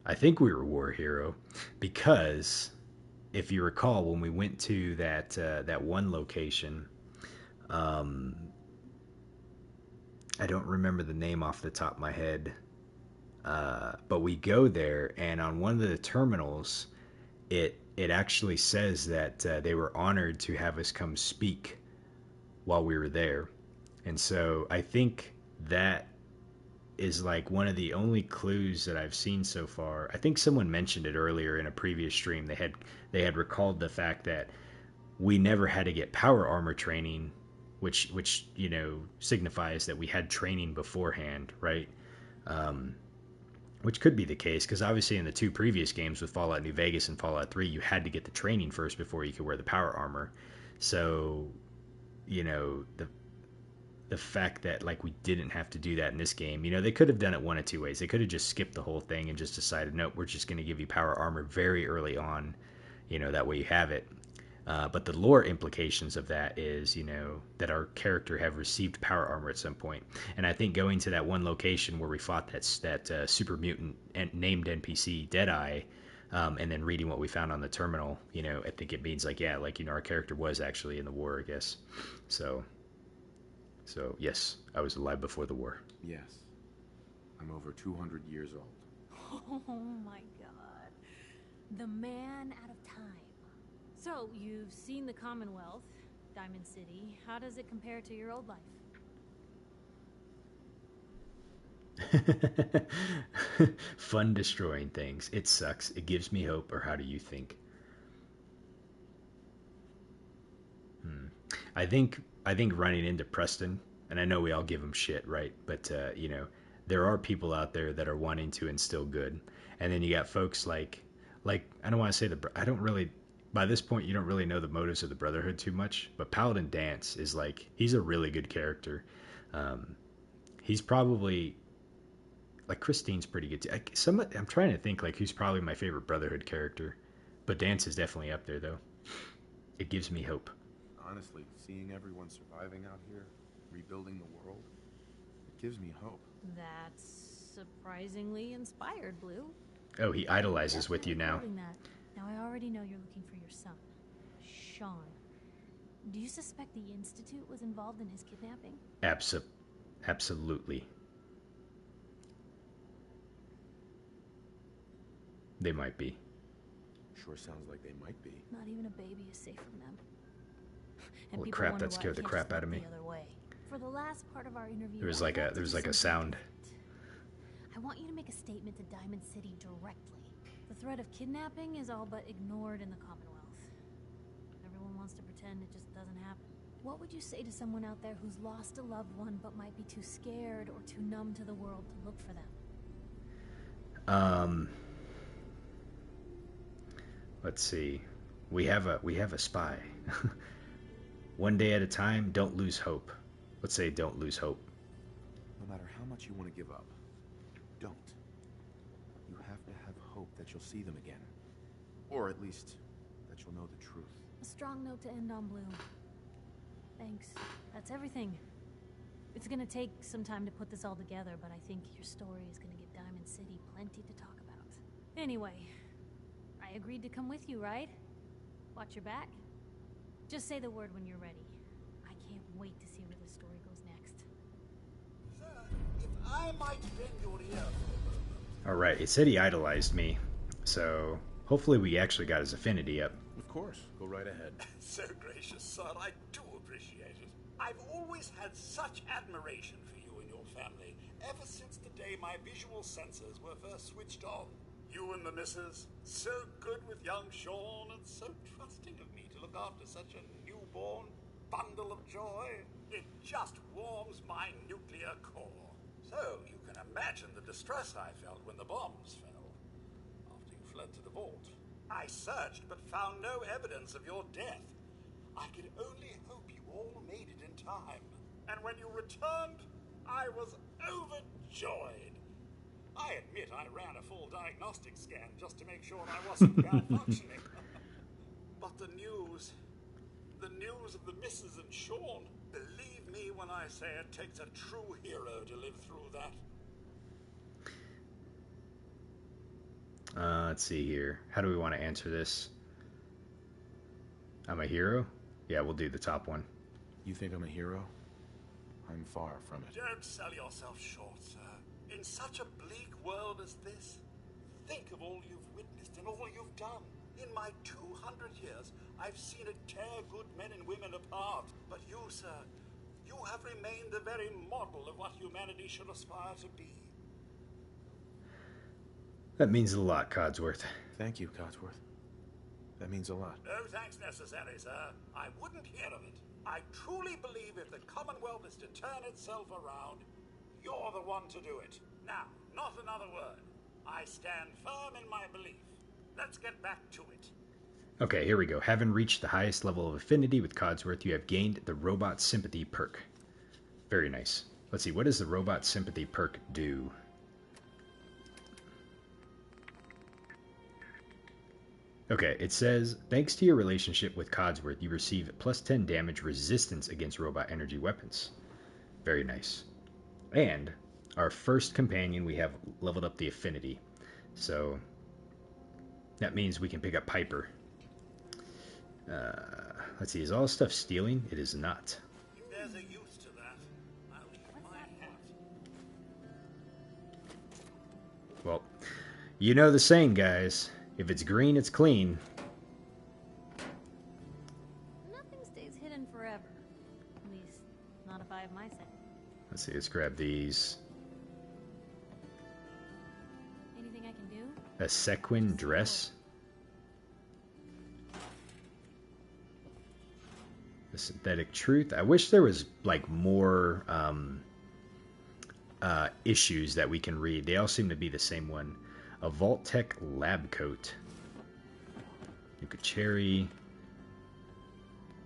I think we were a war hero because if you recall when we went to that one location, I don't remember the name off the top of my head, but we go there and on one of the terminals it actually says that they were honored to have us come speak while we were there. And so I think that is like one of the only clues that I've seen so far. I think someone mentioned it earlier in a previous stream. They had recalled the fact that we never had to get power armor training, which you know signifies that we had training beforehand, right? Which could be the case because obviously in the two previous games with Fallout New Vegas and Fallout 3, you had to get the training first before you could wear the power armor. So, you know, the fact that like we didn't have to do that in this game, you know, they could have done it one of two ways. They could have just skipped the whole thing and just decided, nope, we're just going to give you power armor very early on, you know, that way you have it. But the lore implications of that is, you know, that our character have received power armor at some point. And I think going to that one location where we fought that super mutant named NPC Deadeye, and then reading what we found on the terminal, you know, I think it means like, yeah, like, you know, our character was actually in the war, I guess. So yes, I was alive before the war. Yes. I'm over 200 years old. Oh my god. The man out of time. So, you've seen the Commonwealth, Diamond City. How does it compare to your old life? Fun destroying things. It sucks. It gives me hope. Or how do you think? I think running into Preston, and I know we all give him shit, right? But you know, there are people out there that are wanting to instill good, and then you got folks like I don't want to say I don't really. By this point, you don't really know the motives of the Brotherhood too much, but Paladin Dance is like, he's a really good character. He's probably, like, Christine's pretty good too. I'm trying to think, like, who's probably my favorite Brotherhood character, but Dance is definitely up there, though. It gives me hope. Honestly, seeing everyone surviving out here, rebuilding the world, it gives me hope. That's surprisingly inspired, Blue. Oh, he idolizes with you now. Now, I already know you're looking for your son, Sean. Do you suspect the Institute was involved in his kidnapping? Absolutely. They might be. Sure sounds like they might be. Not even a baby is safe from them. And Holy crap, that scared the crap out of me. For the last part of our interview, there was like a sound. I want you to make a statement to Diamond City directly. The threat of kidnapping is all but ignored in the Commonwealth. Everyone wants to pretend it just doesn't happen. What would you say to someone out there who's lost a loved one but might be too scared or too numb to the world to look for them? Let's see. We have a spy. One day at a time, don't lose hope. Let's say don't lose hope. No matter how much you want to give up, don't. You have to have hope that you'll see them again. Or at least, that you'll know the truth. A strong note to end on, Blue. Thanks. That's everything. It's gonna take some time to put this all together, but I think your story is gonna give Diamond City plenty to talk about. Anyway, I agreed to come with you, right? Watch your back. Just say the word when you're ready. I can't wait to see where the story goes next. Sir, if I might bend your ear. Alright, it said he idolized me, so hopefully we actually got his affinity up. Of course, go right ahead. So gracious, sir, I do appreciate it. I've always had such admiration for you and your family, ever since the day my visual sensors were first switched on. You and the missus, so good with young Sean and so trusting of me to look after such a newborn bundle of joy. It just warms my nuclear core. So you can imagine the distress I felt when the bombs fell, after you fled to the vault. I searched but found no evidence of your death. I could only hope you all made it in time. And when you returned, I was overjoyed. I admit I ran a full diagnostic scan just to make sure I wasn't malfunctioning. But the news of the missus and Sean, believe me when I say it takes a true hero to live through that. Let's see here. How do we want to answer this? I'm a hero? Yeah, we'll do the top one. You think I'm a hero? I'm far from it. Don't sell yourself short, sir. In such a bleak world as this, think of all you've witnessed and all you've done. In my 200 years, I've seen it tear good men and women apart. But you, sir, you have remained the very model of what humanity should aspire to be. That means a lot, Codsworth. Thank you, Codsworth. That means a lot. No thanks necessary, sir. I wouldn't hear of it. I truly believe if the Commonwealth is to turn itself around, you're the one to do it. Now, not another word. I stand firm in my belief. Let's get back to it. Okay, here we go. Having reached the highest level of affinity with Codsworth, you have gained the Robot Sympathy perk. Very nice. Let's see, what does the Robot Sympathy perk do? Okay, it says, thanks to your relationship with Codsworth, you receive plus 10 damage resistance against robot energy weapons. Very nice. And our first companion, we have leveled up the affinity. So that means we can pick up Piper. Let's see, is all stuff stealing? It is not. If there's a use to that, I'll leave my hat. Well, you know the saying, guys. If it's green, it's clean. Nothing stays hidden forever. At least, not if I have my say. Let's see, let's grab these. Anything I can do? A sequin dress. The synthetic truth. I wish there was like more issues that we can read. They all seem to be the same one. A Vault Tech lab coat. Nuka cherry.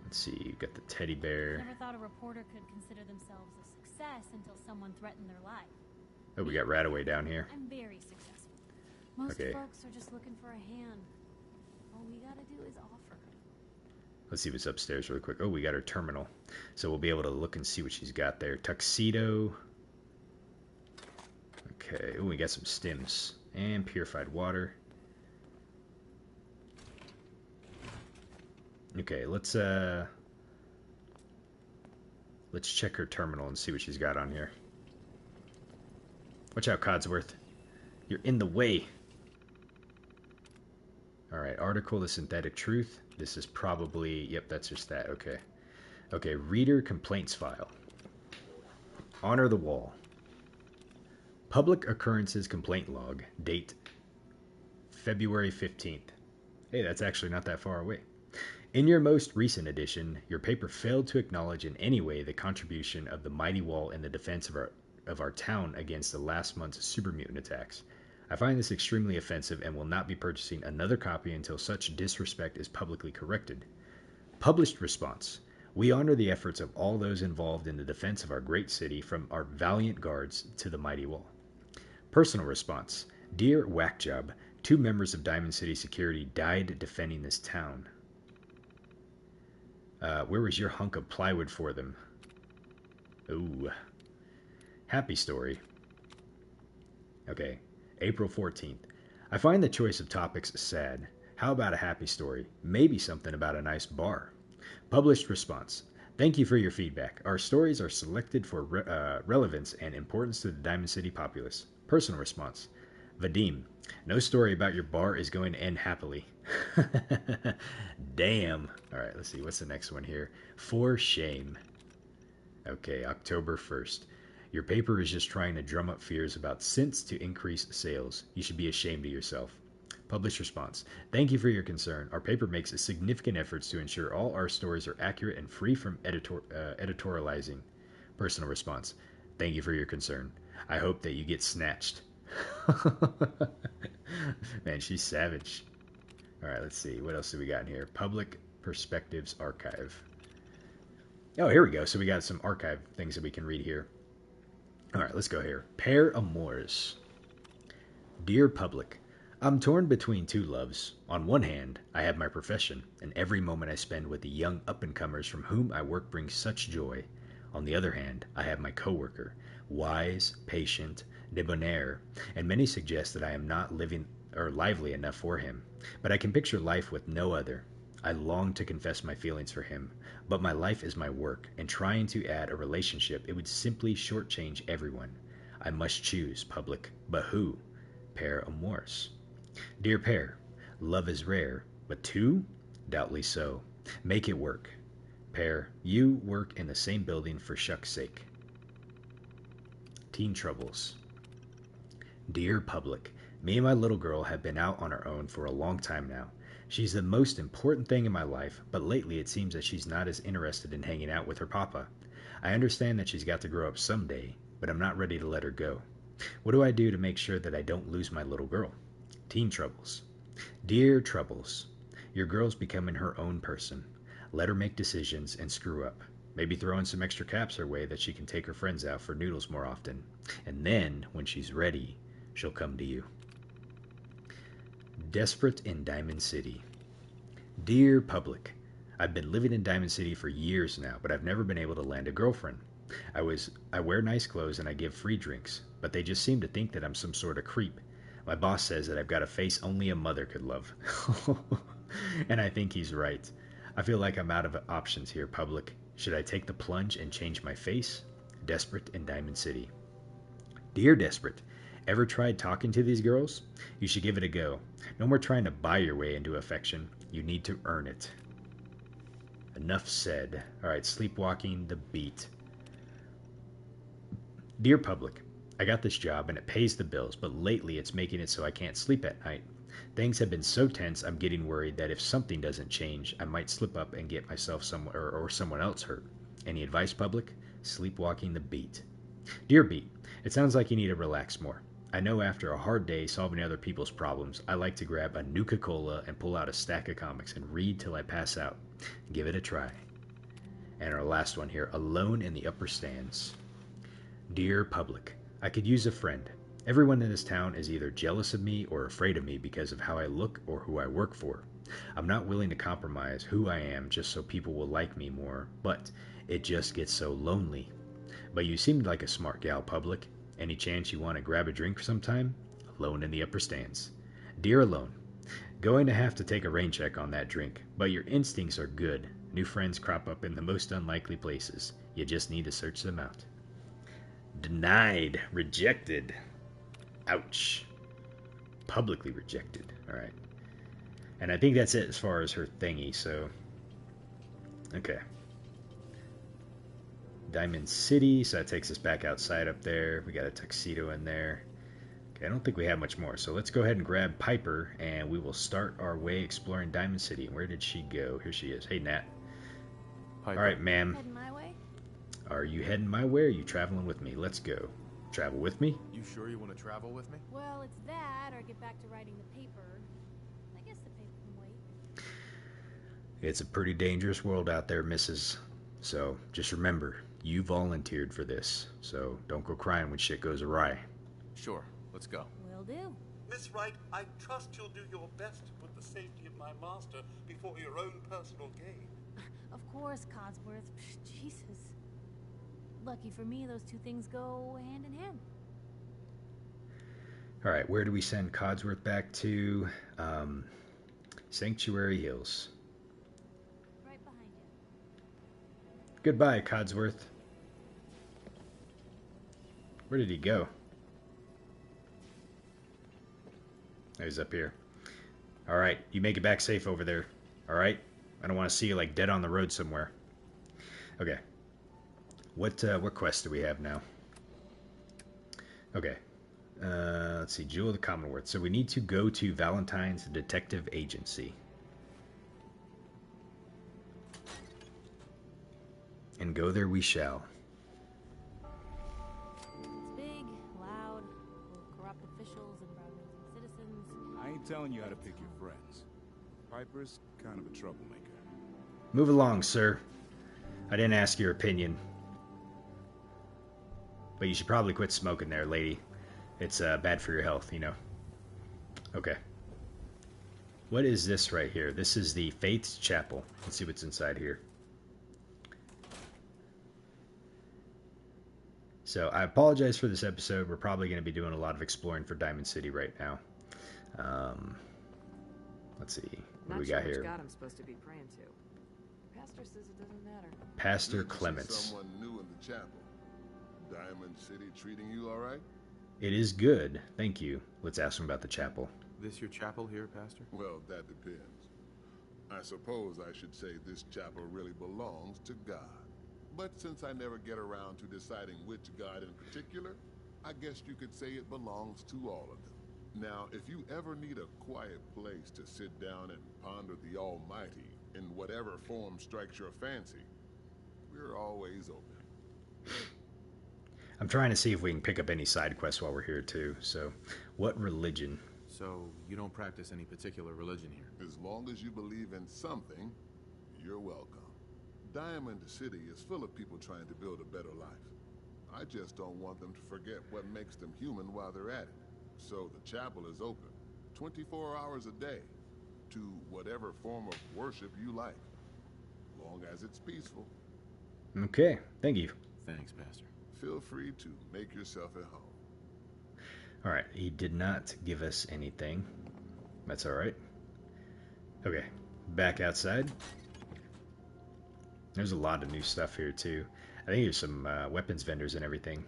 Let's see, you got the teddy bear. Never thought a reporter could consider themselves a success until someone threatened their life. Oh, we got Radaway down here. I'm very successful. Most Okay. folks are just looking for a hand. All we gotta do is offer. Let's see what's upstairs really quick. Oh, we got her terminal. So we'll be able to look and see what she's got there. Tuxedo. Okay, oh, we got some stims. And purified water. Okay, let's check her terminal and see what she's got on here. Watch out, Codsworth. You're in the way. Alright, article, The Synthetic Truth. This is probably, yep, that's just that, okay. Okay, reader complaints file. Honor the wall. Public occurrences complaint log, date February 15th. Hey, that's actually not that far away. In your most recent edition, your paper failed to acknowledge in any way the contribution of the mighty wall in the defense of our town against the last month's super mutant attacks. I find this extremely offensive and will not be purchasing another copy until such disrespect is publicly corrected. Published response. We honor the efforts of all those involved in the defense of our great city, from our valiant guards to the mighty wall. Personal response. Dear Whackjob, 2 members of Diamond City Security died defending this town. Where was your hunk of plywood for them? Ooh. Happy story. Okay. April 14th. I find the choice of topics sad. How about a happy story? Maybe something about a nice bar. Published response. Thank you for your feedback. Our stories are selected for relevance and importance to the Diamond City populace. Personal response. Vadim, no story about your bar is going to end happily. Damn. All right, let's see. What's the next one here? For shame. Okay, October 1st. Your paper is just trying to drum up fears about scents to increase sales. You should be ashamed of yourself. Published response. Thank you for your concern. Our paper makes significant efforts to ensure all our stories are accurate and free from editorializing. Personal response. Thank you for your concern. I hope that you get snatched. Man, she's savage. All right, let's see. What else do we got in here? Public Perspectives Archive. Oh, here we go. So we got some archive things that we can read here. All right, let's go here. Pair Amours. Dear Public, I'm torn between 2 loves. On one hand, I have my profession, and every moment I spend with the young up-and-comers from whom I work brings such joy. On the other hand, I have my coworker, wise, patient, debonair, and many suggest that I am not lively enough for him. But I can picture life with no other. I long to confess my feelings for him, but my life is my work, and trying to add a relationship, it would simply shortchange everyone. I must choose, Public, but who? Pair Amours. Dear Pair, love is rare, but 2? Doubtly so. Make it work. Pair, you work in the same building for shuck's sake. Teen Troubles. Dear Public, me and my little girl have been out on our own for a long time now. She's the most important thing in my life, but lately it seems that she's not as interested in hanging out with her papa. I understand that she's got to grow up someday, but I'm not ready to let her go. What do I do to make sure that I don't lose my little girl? Teen Troubles. Dear Troubles, your girl's becoming her own person. Let her make decisions and screw up. Maybe throw in some extra caps her way that she can take her friends out for noodles more often. And then, when she's ready, she'll come to you. Desperate in Diamond City. Dear Public, I've been living in Diamond City for years now, but I've never been able to land a girlfriend. I wear nice clothes and I give free drinks, but they just seem to think that I'm some sort of creep. My boss says that I've got a face only a mother could love. And I think he's right. I feel like I'm out of options here, Public. Should I take the plunge and change my face? Desperate in Diamond City. Dear Desperate, ever tried talking to these girls? You should give it a go. No more trying to buy your way into affection. You need to earn it. Enough said. Alright, Sleepwalking the Beat. Dear Public, I got this job and it pays the bills, but lately it's making it so I can't sleep at night. Things have been so tense I'm getting worried that if something doesn't change, I might slip up and get myself or someone else hurt. Any advice, Public? Sleepwalking the Beat. Dear Beat, it sounds like you need to relax more. I know after a hard day solving other people's problems, I like to grab a Nuka-Cola and pull out a stack of comics and read till I pass out. Give it a try. And our last one here, Alone in the Upper Stands. Dear Public, I could use a friend. Everyone in this town is either jealous of me or afraid of me because of how I look or who I work for. I'm not willing to compromise who I am just so people will like me more, but it just gets so lonely. But you seemed like a smart gal, Public. Any chance you want to grab a drink sometime? Alone in the Upper Stands. Dear Alone, going to have to take a rain check on that drink, but your instincts are good. New friends crop up in the most unlikely places. You just need to search them out. Denied. Rejected. Ouch. Publicly rejected. Alright. And I think that's it as far as her thingy, so... Okay. Diamond City, so that takes us back outside up there. We got a tuxedo in there. Okay, I don't think we have much more, so let's go ahead and grab Piper, and we will start our way exploring Diamond City. Where did she go? Here she is. Hey, Nat. Piper. All right, ma'am. Heading my way? Are you heading my way, or are you traveling with me? Let's go. Travel with me? You sure you want to travel with me? Well, it's that, or get back to writing the paper. I guess the paper can wait. It's a pretty dangerous world out there, missus. So just remember, you volunteered for this. So don't go crying when shit goes awry. Sure, let's go. Will do. Miss Wright, I trust you'll do your best to put the safety of my master before your own personal gain. Of course, Codsworth. Psh, Jesus. Lucky for me, those two things go hand in hand. All right, where do we send Codsworth back to? Sanctuary Hills. Right behind you. Goodbye, Codsworth. Where did he go? Oh, he's up here. All right, you make it back safe over there. All right? I don't want to see you like dead on the road somewhere. Okay. What quest do we have now? Okay. Let's see. Jewel of the Commonwealth. So we need to go to Valentine's Detective Agency. And go there we shall. It's big, loud, full of corrupt officials and brown-nosing citizens. I ain't telling you how to pick your friends. Piper's kind of a troublemaker. Move along, sir. I didn't ask your opinion. But you should probably quit smoking there, lady. It's bad for your health, you know. Okay. What is this right here? This is the Faith's Chapel. Let's see what's inside here. So I apologize for this episode. We're probably going to be doing a lot of exploring for Diamond City right now. Let's see. What do we got here? God I'm supposed to be praying to. Pastor says it doesn't matter. Pastor Good to see Clements. someone new in the chapel. Diamond City treating you all right? It is good. Thank you. Let's ask him about the chapel. This your chapel here, Pastor? Well, that depends. I suppose I should say this chapel really belongs to God. But since I never get around to deciding which God in particular, I guess you could say it belongs to all of them. Now, if you ever need a quiet place to sit down and ponder the Almighty in whatever form strikes your fancy, we're always open. I'm trying to see if we can pick up any side quests while we're here too. So, what religion? So, you don't practice any particular religion here? As long as you believe in something, you're welcome. Diamond City is full of people trying to build a better life. I just don't want them to forget what makes them human while they're at it. So the chapel is open 24 hours a day to whatever form of worship you like, long as it's peaceful. Okay, thank you. Thanks, Pastor. Feel free to make yourself at home. All right, he did not give us anything. That's all right. Okay, back outside. There's a lot of new stuff here too. I think there's some weapons vendors and everything.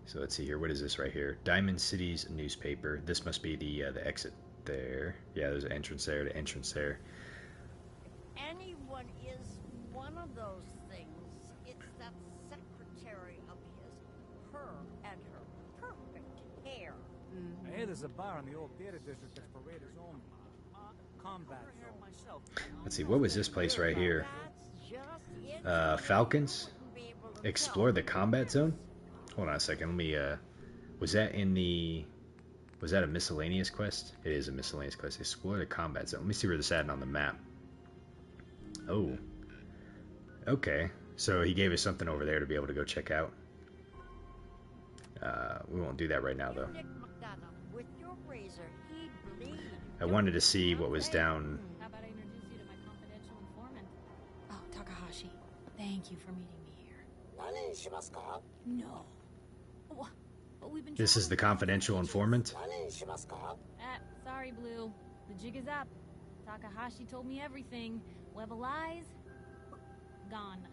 So let's see here. What is this right here? Diamond City's newspaper. This must be the exit there. Yeah, there's an entrance there, the entrance there. Anyone is one of those things. It's that secretary of his. Her and her perfect hair. I hear there's a bar in the old theater district that's for raiders only. Combat zone. Let's see. What was this place right here? Falcons? Explore the combat zone? Hold on a second. Let me, was that a miscellaneous quest? It is a miscellaneous quest. Explore the combat zone. Let me see where this is at on the map. Oh. Okay. So he gave us something over there to be able to go check out. We won't do that right now, though. I wanted to see what was down. How about I introduce you to my confidential informant? Oh, Takahashi. Thank you for meeting me here. No. What? But we've been. This is the confidential informant? Sorry, Blue. The jig is up. Takahashi told me everything. Web of lies? Gone.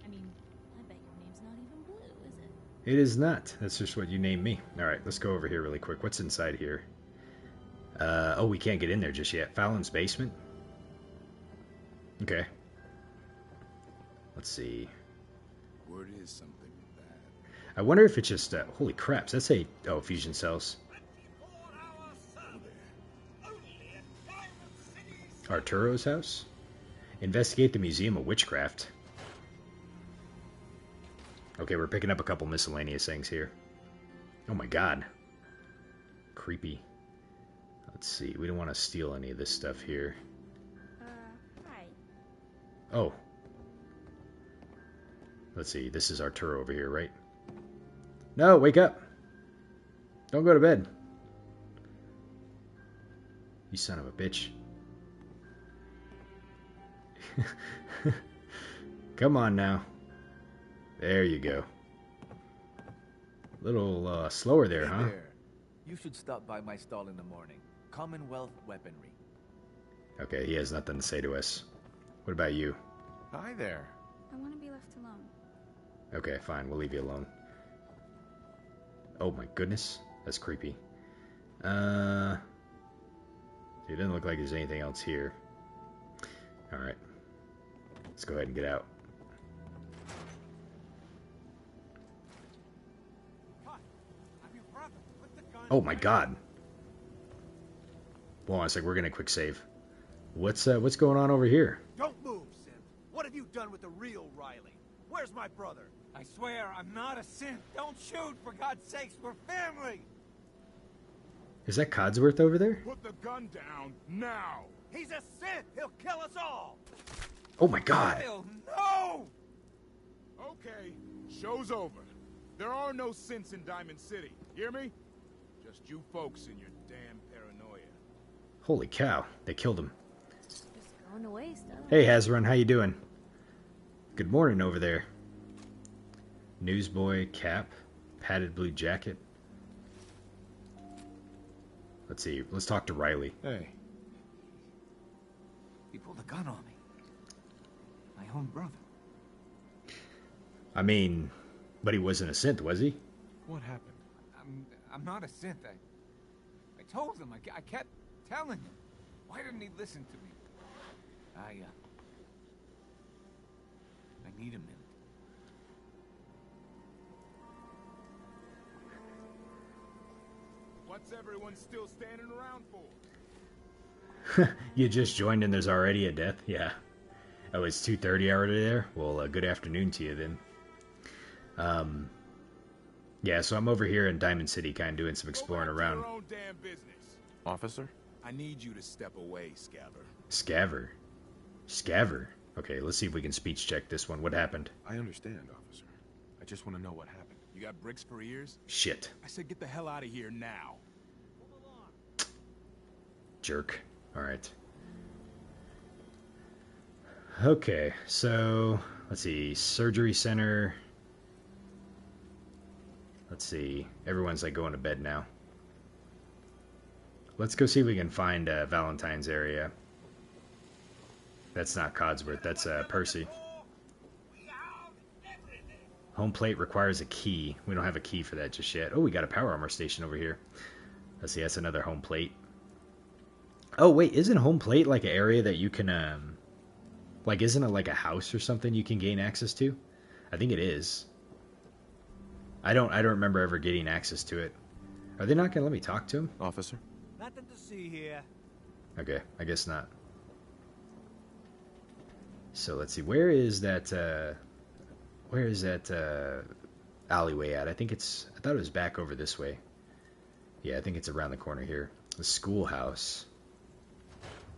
I mean, I bet your name's not even Blue, is it? It is not. That's just what you named me. Alright, let's go over here really quick. What's inside here? Oh, we can't get in there just yet. Fallon's basement? Okay. Let's see. Word is something bad. I wonder if it's just... holy crap, that's a... Oh, fusion cells. Arturo's house? Investigate the Museum of Witchcraft. Okay, we're picking up a couple miscellaneous things here. Oh my god. Creepy. Let's see. We don't want to steal any of this stuff here. Hi. Oh. Let's see. This is Arturo over here, right? No, wake up. Don't go to bed. You son of a bitch. Come on now. There you go. Little slower there, huh? There. You should stop by my stall in the morning. Commonwealth weaponry. Okay, he has nothing to say to us. What about you? Hi there. I want to be left alone. Okay, fine. We'll leave you alone. Oh my goodness. That's creepy. It doesn't look like there's anything else here. Alright. Let's go ahead and get out. Oh my god. Hold on a sec, we're gonna quick save. What's going on over here? Don't move, Synth. What have you done with the real Riley? Where's my brother? I swear, I'm not a synth. Don't shoot, for God's sakes, we're family! Is that Codsworth over there? Put the gun down, now! He's a synth! He'll kill us all! Oh my god! Hell no! Okay, show's over. There are no synths in Diamond City. Hear me? Just you folks and your damn paranoia. Holy cow, they killed him. Just going to waste, huh? Hey Hazrun, how you doing? Good morning over there. Newsboy cap, padded blue jacket. Let's see, let's talk to Riley. Hey. He pulled a gun on me. My own brother. I mean, but he wasn't a synth, was he? What happened? I'm not a synth. I told him. I kept telling him. Why didn't he listen to me? I need a minute. What's everyone still standing around for? You just joined and there's already a death? Yeah. Oh, it's 2:30 already there? Well, good afternoon to you then. Yeah, so I'm over here in Diamond City kind of doing some exploring around. Your own damn business. Officer? I need you to step away, Scaver. Scaver? Scaver? Okay, let's see if we can speech check this one. What happened? I understand, officer. I just want to know what happened. You got bricks for ears? Shit. I said get the hell out of here now. Jerk. Alright. Okay, so let's see. Surgery center. Let's see. Everyone's like going to bed now. Let's go see if we can find Valentine's area. That's not Codsworth, that's Percy. Home plate requires a key. We don't have a key for that just yet. Oh, we got a power armor station over here. Let's see, that's another home plate. Oh, wait, isn't home plate like an area that you can, like, isn't it like a house or something you can gain access to? I think it is. I don't remember ever getting access to it. Are they not going to let me talk to him? Officer? Nothing to see here. Okay, I guess not. So let's see, where is that alleyway at? I thought it was back over this way. Yeah, I think it's around the corner here. The schoolhouse.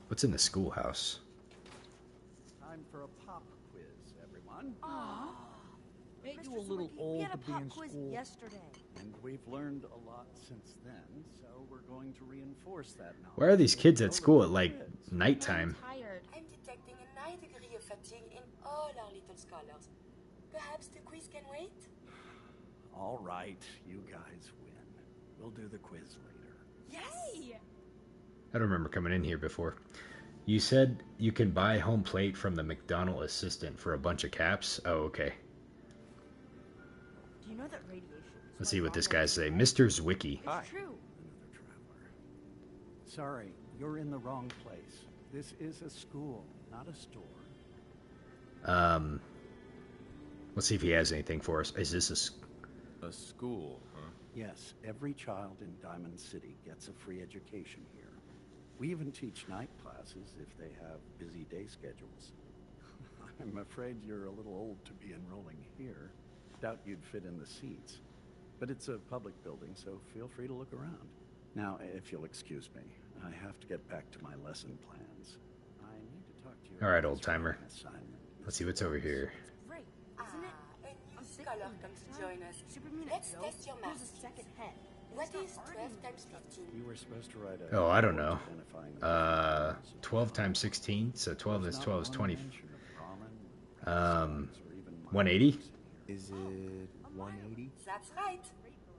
What's in the schoolhouse? Time for a pop quiz, everyone. Aww. Ain't you a little old we had to a be pop in quiz school? yesterday. And we've learned a lot since then, so we're going to reinforce that knowledge. Why are these kids at school at like nighttime? I'm tired. I'm detecting a 9 degree of fatigue in all our little scholars. Perhaps the quiz can wait? All right, you guys win. We'll do the quiz later. Yes! I don't remember coming in here before. You said you can buy home plate from the McDonald assistant for a bunch of caps? Oh, okay. Do you know that radiation? Let's see what this guy say. Mr. Zwicky. Hi. True. Another traveler. Sorry, you're in the wrong place. This is a school, not a store. Let's see if he has anything for us. Is this a school, huh? Yes, every child in Diamond City gets a free education here. We even teach night classes if they have busy day schedules. I'm afraid you're a little old to be enrolling here. Doubt you'd fit in the seats. But it's a public building, so feel free to look around. Now, if you'll excuse me, I have to get back to my lesson plans. I need to talk to you. All right, old timer. Let's see what's over here. Great, isn't it? A new scholar comes to join us. Let's test your math. What is 12 times 15? You were supposed to write a Oh, I don't know. 12 times 16, so 12 is 12 is 20. 180? Is it 180? That's right.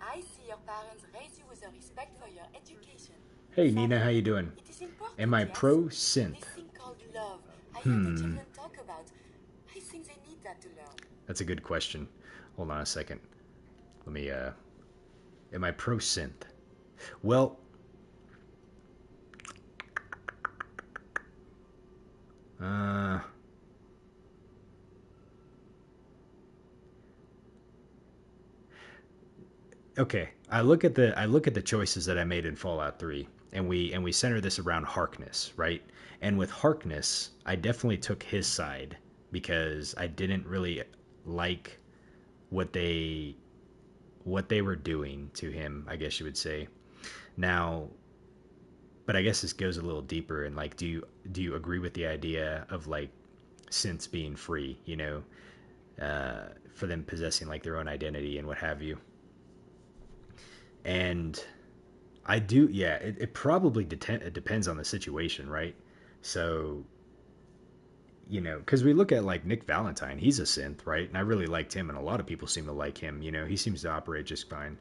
I see your parents raise you with a respect for your education. Hey, Nina, how you doing? It is important, Am I yes? pro-synth? This thing called love. I hear the children talk about. I think they need that to learn. That's a good question. Hold on a second. Let me, am I pro-synth? Well, okay. I look at the choices that I made in Fallout 3, and we center this around Harkness, right? And with Harkness, I definitely took his side because I didn't really like what they were doing to him, I guess you would say. Now, but I guess this goes a little deeper, and like, do you agree with the idea of like synths being free, you know, for them possessing like their own identity and what have you? And I do, yeah. It probably it depends on the situation, right? So, you know, because we look at like Nick Valentine, he's a synth, right? And I really liked him, and a lot of people seem to like him. You know, he seems to operate just fine.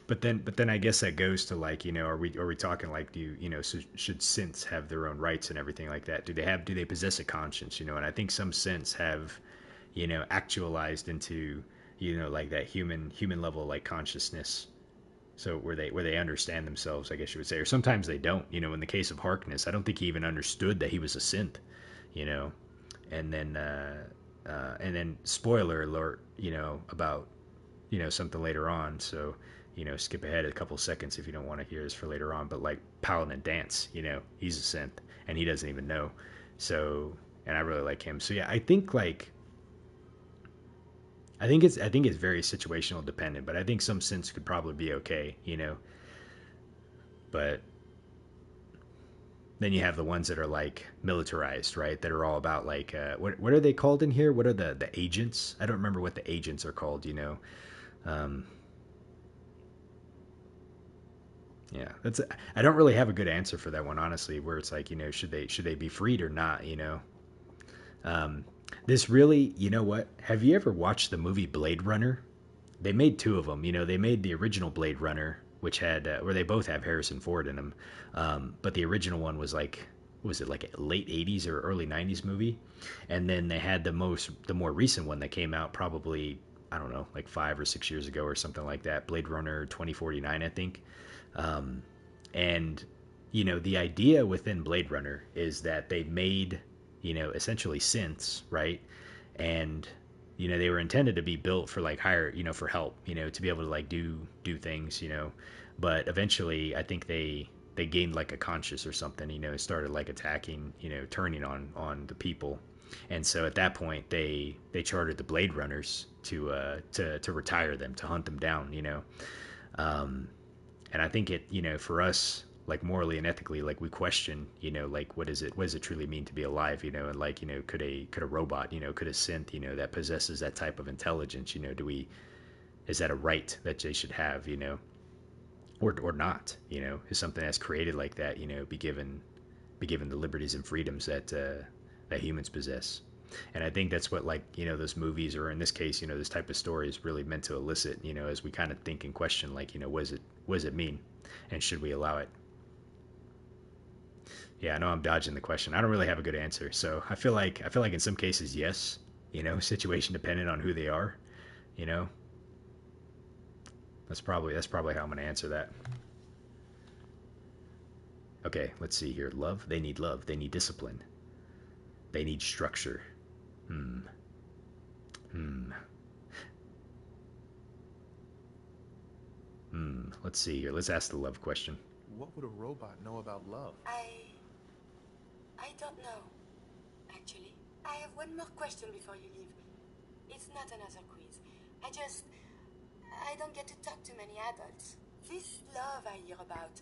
But then I guess that goes to like, you know, are we talking like, should synths have their own rights and everything like that? Do they possess a conscience? You know, and I think some synths have, you know, actualized into, you know, like that human level like consciousness. So where they understand themselves, I guess you would say, or sometimes they don't. You know, in the case of Harkness, I don't think he even understood that he was a synth. You know, and then spoiler alert, you know, about, you know, something later on. So, you know, skip ahead a couple seconds if you don't want to hear this for later on. But like Paladin Dance, you know, he's a synth and he doesn't even know. So, and I really like him. So yeah, I think it's very situational dependent, but I think some synths could probably be okay, you know. But then you have the ones that are like militarized, right? That are all about like what are they called in here? What are the agents? I don't remember what the agents are called, you know. Yeah, I don't really have a good answer for that one, honestly. Where it's like, you know, should they be freed or not? You know, this really, you know what? Have you ever watched the movie Blade Runner? They made two of them. You know, they made the original Blade Runner, which had where they both have Harrison Ford in them, but the original one was like, was it like a late '80s or early '90s movie? And then they had the more recent one that came out probably, I don't know, like 5 or 6 years ago or something like that. Blade Runner 2049, I think. And you know, the idea within Blade Runner is that they made, you know, essentially synths, right? And you know, they were intended to be built for like higher, you know, for help, you know, to be able to like do things, you know. But eventually, I think they gained like a conscience or something, you know, started like attacking, you know, turning on the people. And so at that point, they chartered the Blade Runners to retire them, to hunt them down, you know. And I think it, you know, for us, like morally and ethically, like we question, you know, like what does it truly mean to be alive, you know, and like, you know, could a robot, you know, could a synth, you know, that possesses that type of intelligence, you know, is that a right that they should have, you know, or not, you know, is something that's created like that, you know, be given the liberties and freedoms that humans possess. And I think that's what, like, you know, those movies, or in this case, you know, this type of story is really meant to elicit, you know, as we kind of think and question, like, you know, what does it mean, and should we allow it? Yeah, I know I'm dodging the question. I don't really have a good answer. So I feel like in some cases, yes, you know, situation dependent on who they are, you know. That's probably how I'm going to answer that. Okay, let's see here. Love. They need love. They need discipline. They need structure. Let's see here. Let's ask the love question. What would a robot know about love? I don't know, actually. I have one more question before you leave. It's not another quiz. I don't get to talk to many adults. This love I hear about,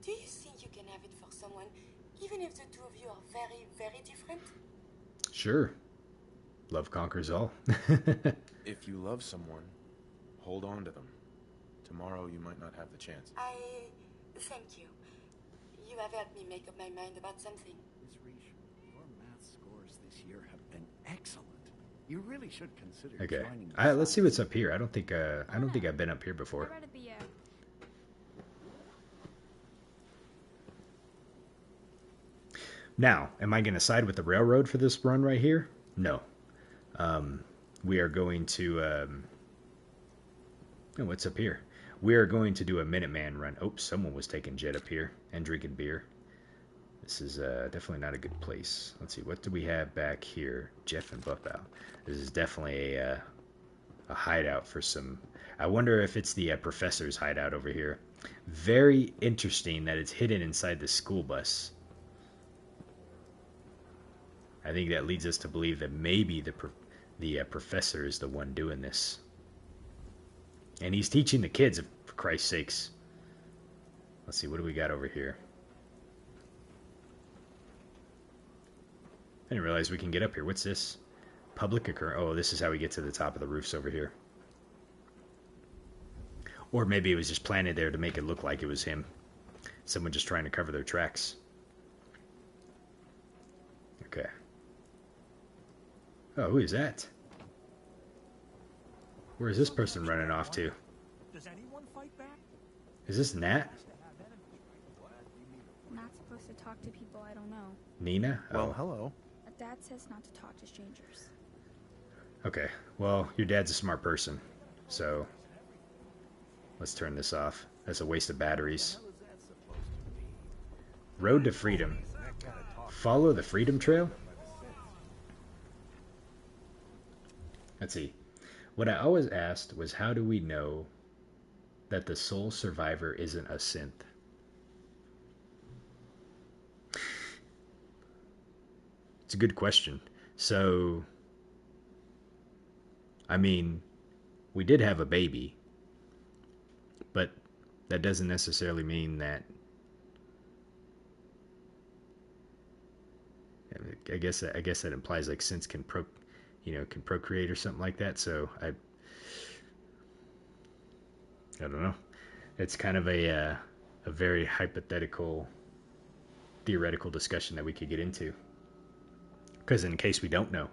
do you think you can have it for someone, even if the two of you are very, very different? Sure. Love conquers all. If you love someone, hold on to them. Tomorrow you might not have the chance. Thank you. You have helped me make up my mind about something. Miss Reich, your math scores this year have been excellent. You really should consider Okay. joining Let's see what's up here. I don't think I've been up here before. Now, am I going to side with the railroad for this run right here? No. We are going to... oh, what's up here? We are going to do a Minuteman run. Oh, someone was taking jet up here and drinking beer. This is definitely not a good place. Let's see, what do we have back here? Jeff and Buffout. This is definitely a hideout for some... I wonder if it's the professor's hideout over here. Very interesting that it's hidden inside the school bus. I think that leads us to believe that maybe the professor is the one doing this. And he's teaching the kids, for Christ's sakes. Let's see, what do we got over here? I didn't realize we can get up here. What's this? Public occurrence. Oh, this is how we get to the top of the roofs over here. Or maybe it was just planted there to make it look like it was him. Someone just trying to cover their tracks. Okay. Oh, who is that? Where is this person running off to? Does anyone fight back? Is this Nat? Not supposed to talk to people I don't know. Nina? Well, hello. Dad says not to talk to strangers. Okay. Well, your dad's a smart person. So, let's turn this off. That's a waste of batteries. Road to Freedom. Follow the Freedom Trail? Let's see. What I always asked was, how do we know that the sole survivor isn't a synth? It's a good question. So, I mean, we did have a baby, but that doesn't necessarily mean that... I guess that implies like synths can procreate or something like that. So I don't know. It's kind of a very hypothetical, theoretical discussion that we could get into. Because in case we don't know,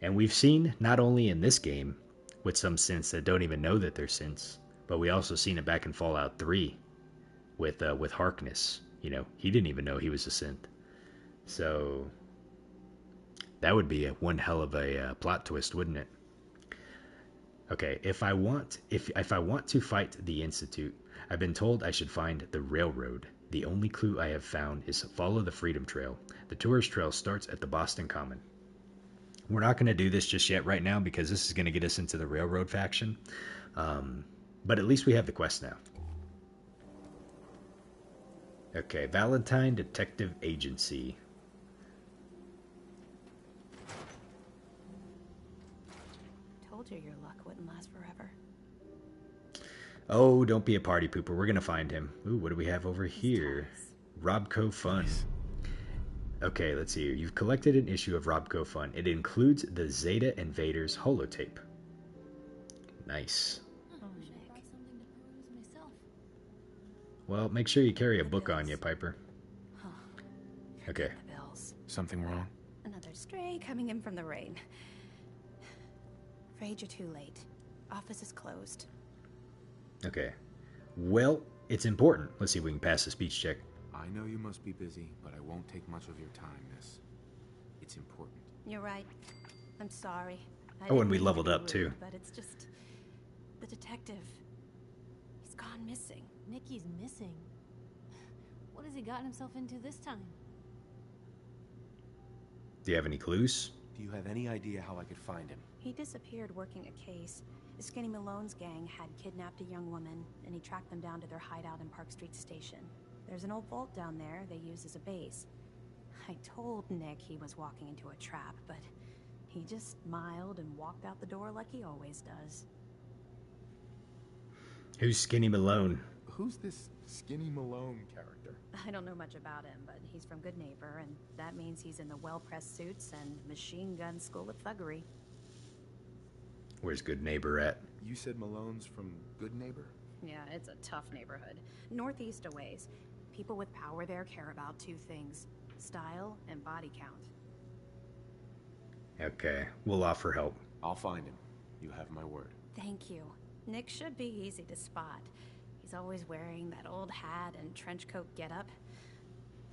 and we've seen not only in this game with some synths that don't even know that they're synths, but we also seen it back in Fallout 3 with Harkness. He didn't even know he was a synth. So that would be one hell of a plot twist, wouldn't it? Okay, if I want to fight the Institute, I've been told I should find the railroad. The only clue I have found is follow the Freedom Trail. The tourist trail starts at the Boston Common. We're not going to do this just yet right now because this is going to get us into the railroad faction. But at least we have the quest now. Okay, Valentine Detective Agency. Told you your luck wouldn't last forever. Oh, don't be a party pooper. We're going to find him. Ooh, what do we have over here? Robco Fun. Okay, let's see here. You've collected an issue of Robco Fun. It includes the Zeta Invaders holotape. Nice. Well, make sure you carry a book on you, Piper. Okay. Something wrong? Another stray coming in from the rain. Afraid you're too late. Office is closed. Okay. Well, it's important. Let's see if we can pass the speech check. I know you must be busy, but I won't take much of your time, miss. It's important. You're right. I'm sorry. Oh, and we leveled up, too. But it's just... the detective. He's gone missing. Nikki's missing. What has he gotten himself into this time? Do you have any clues? Do you have any idea how I could find him? He disappeared working a case. Skinny Malone's gang had kidnapped a young woman, and he tracked them down to their hideout in Park Street Station. There's an old vault down there they use as a base. I told Nick he was walking into a trap, but he just smiled and walked out the door like he always does. Who's Skinny Malone? Who's this Skinny Malone character? I don't know much about him, but he's from Good Neighbor, and that means he's in the well-pressed suits and machine gun school of thuggery. Where's Good Neighbor at? You said Malone's from Good Neighbor? Yeah, it's a tough neighborhood. Northeast a ways. People with power there care about two things: style and body count. Okay, we'll offer help. I'll find him. You have my word. Thank you. Nick should be easy to spot. He's always wearing that old hat and trench coat getup.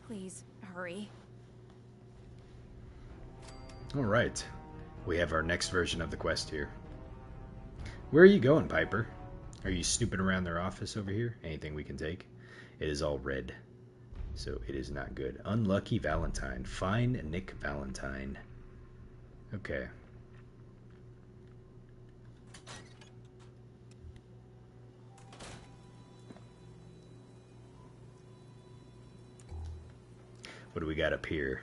Please, hurry. Alright, we have our next version of the quest here. Where are you going, Piper? Are you snooping around their office over here? Anything we can take? It is all red, so it is not good. Unlucky Valentine. Find Nick Valentine. Okay. What do we got up here?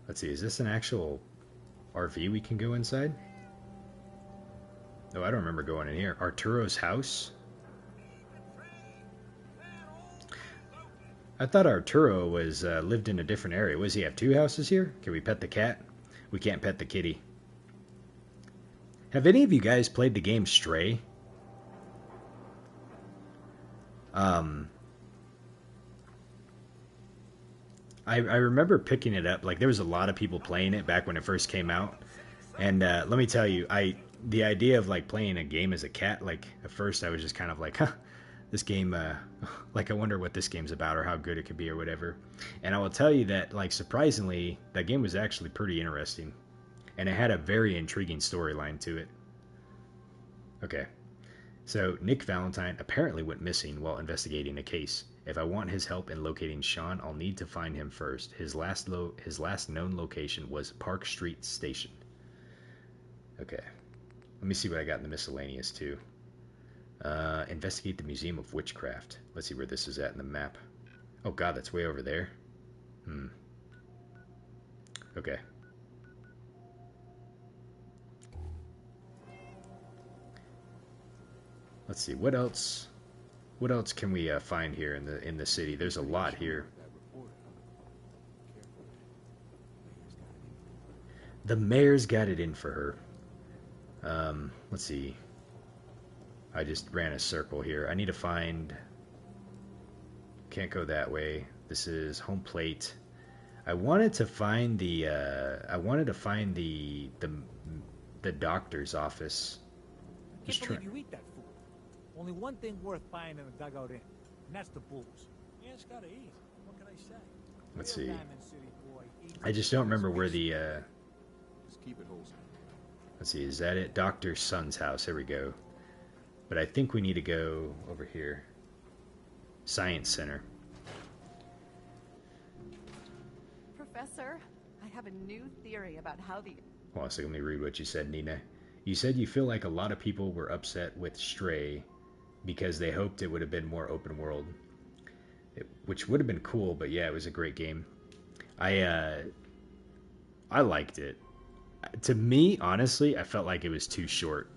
Let's see, is this an actual RV we can go inside? No, I don't remember going in here. Arturo's house? I thought Arturo was lived in a different area. Was he have two houses here? Can we pet the cat? We can't pet the kitty. Have any of you guys played the game Stray? I remember picking it up. Like, there was a lot of people playing it back when it first came out. And let me tell you, the idea of like playing a game as a cat, like at first I was just kind of like, huh, this game, like I wonder what this game's about or how good it could be or whatever. And I will tell you that, like, surprisingly, that game was actually pretty interesting. And it had a very intriguing storyline to it. Okay. So, Nick Valentine apparently went missing while investigating a case. If I want his help in locating Sean, I'll need to find him first. His last known location was Park Street Station. Okay. Let me see what I got in the miscellaneous, too. Investigate the Museum of Witchcraft. Let's see where this is at in the map. Oh, God, that's way over there. Okay. Let's see, what else can we find here in the city? There's a lot here. The mayor's got it in for her. Let's see. I just ran a circle here. I need to find... Can't go that way. This is home plate. I wanted to find the the doctor's office. I can't believe you eat that food. Only one thing worth buying in the dugout inn, and that's the booze. Yeah, it's gotta eat. What can I say? Let's see. I just don't remember where the Just keep it wholesome. Let's see, is that it? Dr. Sun's house. Here we go. But I think we need to go over here. Science Center. Professor, I have a new theory about how the... Hold on a second, let me read what you said, Nina. You said you feel like a lot of people were upset with Stray because they hoped it would have been more open world. Which would have been cool, but yeah, it was a great game. I liked it. To me, honestly, I felt like it was too short.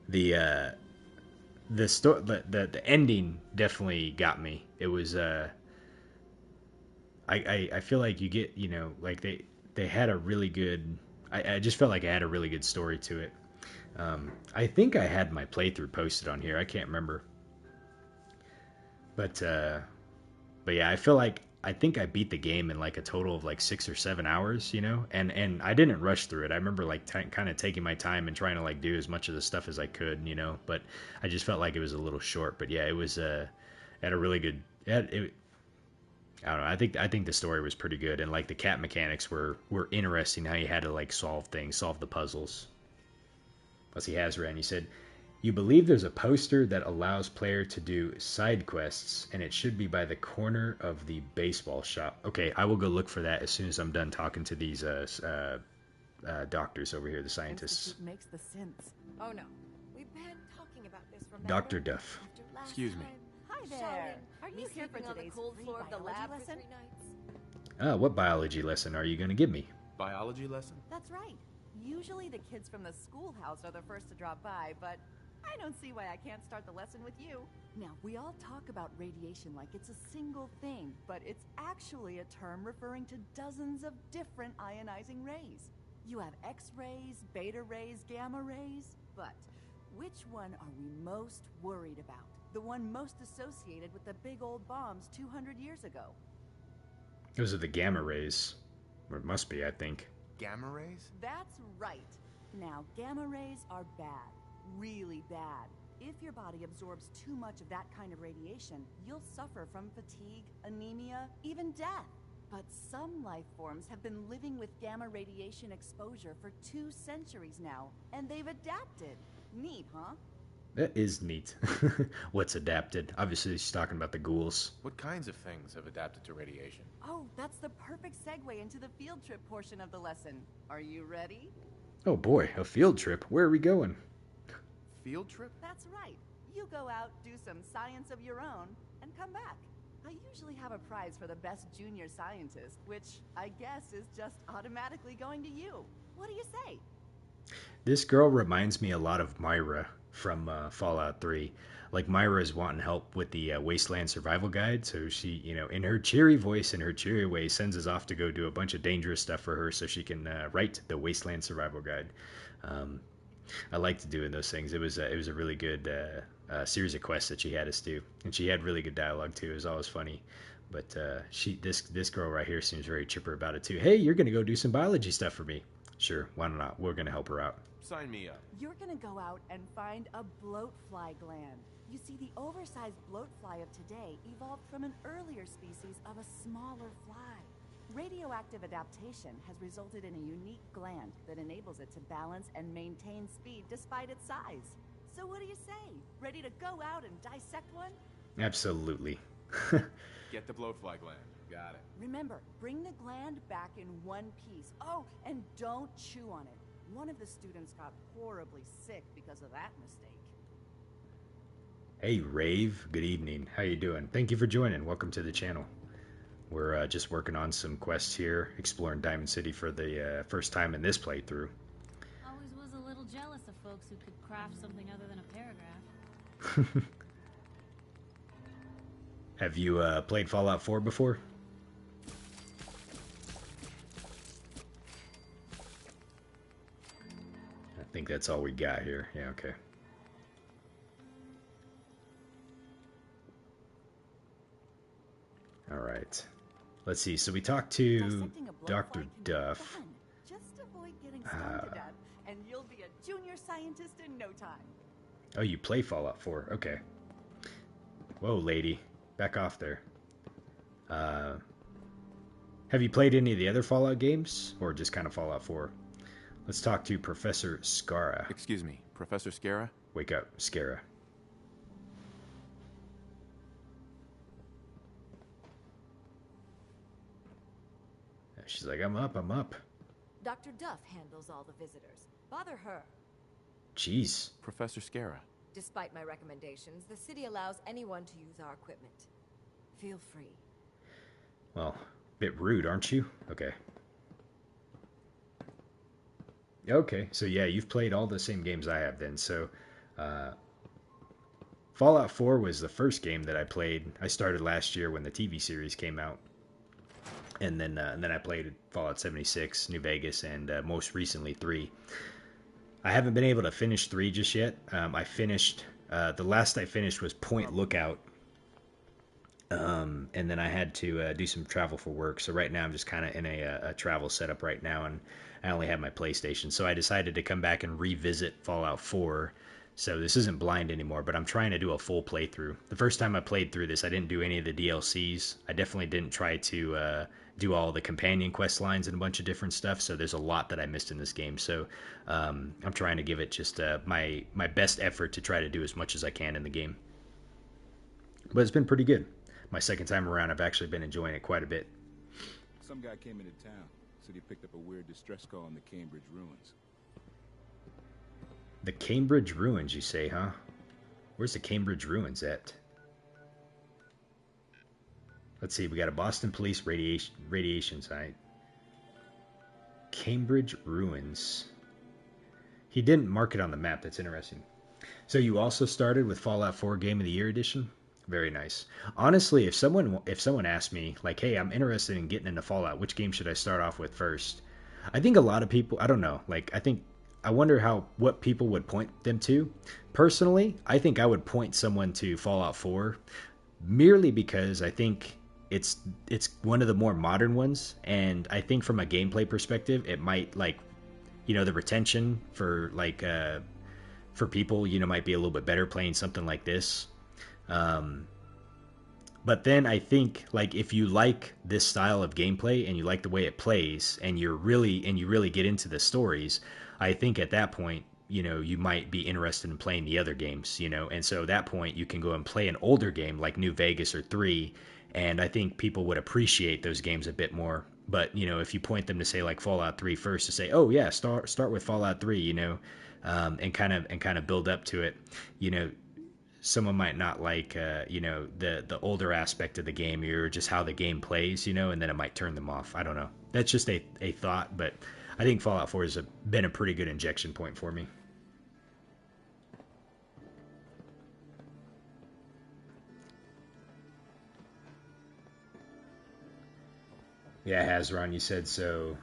The ending definitely got me. It was I feel like you get, you know, like they had a really good, I just felt like I had a really good story to it. I think I had my playthrough posted on here. I can't remember. But yeah, I think I beat the game in like a total of like 6 or 7 hours, you know, and I didn't rush through it. I remember like kind of taking my time and trying to like do as much of the stuff as I could, you know, but I just felt like it was a little short. But yeah, it was had a really good. I don't know. I think the story was pretty good, and like the cat mechanics were interesting. How you had to like solve the puzzles. Let's see, Hazran. You said You believe there's a poster that allows player to do side quests, and it should be by the corner of the baseball shop. Okay, I will go look for that as soon as I'm done talking to these doctors over here, the scientists. Institute makes the sense. Oh no, we've been talking about this. Dr. Duff. Excuse me. Hi there. Are you here for on the today's cold free floor of the biology lab lesson? for 3 nights? What biology lesson are you going to give me? Biology lesson? That's right. Usually the kids from the schoolhouse are the first to drop by, but I don't see why I can't start the lesson with you. Now, we all talk about radiation like it's a single thing, but it's actually a term referring to dozens of different ionizing rays. You have X-rays, beta rays, gamma rays, but which one are we most worried about? The one most associated with the big old bombs 200 years ago. Those are the gamma rays. Or it must be, I think. Gamma rays? That's right. Now, gamma rays are bad. Really bad. If your body absorbs too much of that kind of radiation, you'll suffer from fatigue, anemia, even death. But some life forms have been living with gamma radiation exposure for 2 centuries now, and they've adapted. Neat, huh? That is neat. What's adapted? Obviously, she's talking about the ghouls. What kinds of things have adapted to radiation? Oh, that's the perfect segue into the field trip portion of the lesson. Are you ready? Oh boy, a field trip. Where are we going? Field trip? That's right. You go out, do some science of your own, and come back. I usually have a prize for the best junior scientist, which I guess is just automatically going to you. What do you say? This girl reminds me a lot of Myra from Fallout 3. Like, Myra is wanting help with the Wasteland Survival Guide, so she, in her cheery voice and her cheery way, sends us off to go do a bunch of dangerous stuff for her so she can write the Wasteland Survival Guide. I liked doing those things. It was a really good series of quests that she had us do, and she had really good dialogue too. It was always funny. But this girl right here seems very chipper about it too. Hey, you're gonna go do some biology stuff for me? Sure, why not? We're gonna help her out. Sign me up. You're gonna go out and find a bloatfly gland. You see, the oversized bloatfly of today evolved from an earlier species of a smaller fly. Radioactive adaptation has resulted in a unique gland that enables it to balance and maintain speed despite its size. So what do you say? Ready to go out and dissect one? Absolutely. Get the blowfly gland. Got it. Remember, bring the gland back in one piece. Oh, and don't chew on it. One of the students got horribly sick because of that mistake. Hey, Rave. Good evening. How you doing? Thank you for joining. Welcome to the channel. We're just working on some quests here, exploring Diamond City for the first time in this playthrough. Always was a little jealous of folks who could craft something other than a paragraph. Have you played Fallout 4 before? I think that's all we got here. Yeah, okay. All right. Let's see. So we talked to Dr. Duff. Just avoid getting stoned to death, and you'll be a junior scientist in no time. Oh, you play Fallout 4. Okay. Whoa, lady. Back off there. Have you played any of the other Fallout games? Or just kind of Fallout 4? Let's talk to Professor Scara. Excuse me, Professor Scara? Wake up, Scara. She's like, I'm up. Dr. Duff handles all the visitors. Bother her. Jeez. Professor Scara. Despite my recommendations, the city allows anyone to use our equipment. Feel free. Well, bit rude, aren't you? Okay. Okay, so yeah, you've played all the same games I have then. So, Fallout 4 was the first game that I played. I started last year when the TV series came out. And then I played Fallout 76, New Vegas, and most recently 3. I haven't been able to finish 3 just yet. I finished, the last I finished was Point Lookout. And then I had to do some travel for work. So right now I'm just kind of in a travel setup right now, and I only have my PlayStation. So I decided to come back and revisit Fallout 4. So this isn't blind anymore, but I'm trying to do a full playthrough. The first time I played through this, I didn't do any of the DLCs. I definitely didn't try to do all the companion quest lines and a bunch of different stuff. So there's a lot that I missed in this game. So I'm trying to give it just my best effort to try to do as much as I can in the game. But it's been pretty good. My second time around, I've actually been enjoying it quite a bit. Some guy came into town, said he picked up a weird distress call in the Cambridge ruins. The Cambridge ruins, you say, huh? Where's the Cambridge ruins at? Let's see, we got a Boston Police radiation site. Cambridge ruins. He didn't mark it on the map. That's interesting. So you also started with Fallout 4 Game of the Year edition? Very nice. Honestly, if someone asked me, like, hey, I'm interested in getting into Fallout, which game should I start off with first? I think a lot of people, I don't know, like, I wonder what people would point them to. Personally, I think I would point someone to Fallout 4 merely because I think it's one of the more modern ones, and I think from a gameplay perspective, it might, like, you know, the retention for, like, for people, you know, might be a little bit better playing something like this. But then I think, like, if you like this style of gameplay and you like the way it plays and you really get into the stories, I think at that point, you know, you might be interested in playing the other games, you know, and so at that point you can go and play an older game like New Vegas or 3, and I think people would appreciate those games a bit more. But, you know, if you point them to say like Fallout 3 first, to say, oh yeah, start with Fallout 3, you know, and kind of build up to it, you know, someone might not like, you know, the older aspect of the game or just how the game plays, you know, and then it might turn them off. I don't know. That's just a thought, but I think Fallout 4 has been a pretty good injection point for me. Yeah, Hazron, you said so.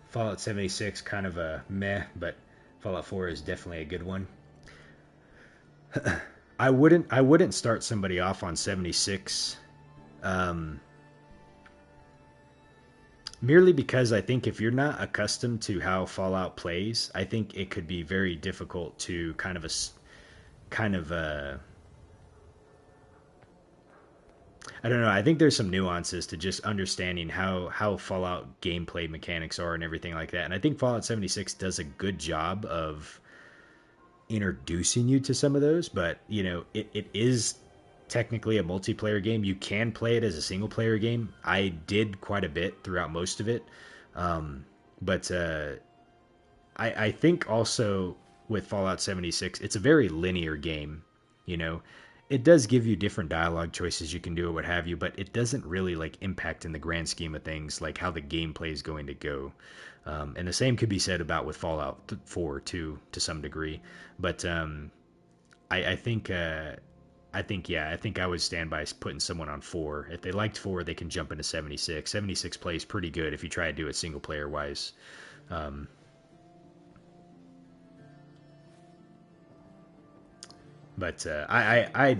Fallout 76 kind of a meh, but Fallout 4 is definitely a good one. I wouldn't start somebody off on 76 merely because I think if you're not accustomed to how Fallout plays, I think it could be very difficult to kind of I don't know. I think there's some nuances to just understanding how Fallout gameplay mechanics are and everything like that. And I think Fallout 76 does a good job of introducing you to some of those, but you know, it is technically a multiplayer game. You can play it as a single player game. I did quite a bit throughout most of it. But I think also with Fallout 76, it's a very linear game. You know, it does give you different dialogue choices you can do or what have you, but it doesn't really like impact in the grand scheme of things, like how the gameplay is going to go. And the same could be said about with Fallout 4 too, to some degree. But I think I would stand by putting someone on 4. If they liked 4, they can jump into 76. 76 plays pretty good if you try to do it single player wise. But I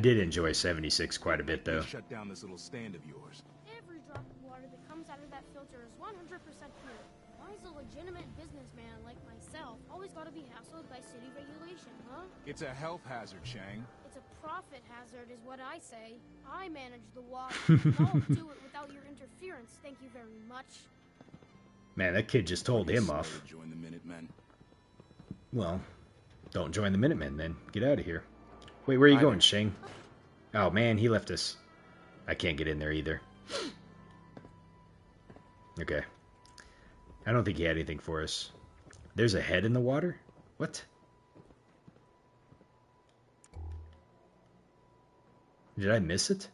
did enjoy 76 quite a bit though. Shut down this little stand of yours. Every drop of water that comes out of that filter is 100% pure. Why is a legitimate businessman like myself always gotta be hassled by city regulation, huh? It's a health hazard, Shang. It's a profit hazard is what I say. I manage the water. I'll do it without your interference, thank you very much. Man, that kid just told him off. Join the Minutemen. Well, don't join the Minutemen then. Get out of here. Wait, where are you going, Shang? Oh man, he left us. I can't get in there either. Okay. I don't think he had anything for us. There's a head in the water? What? Did I miss it?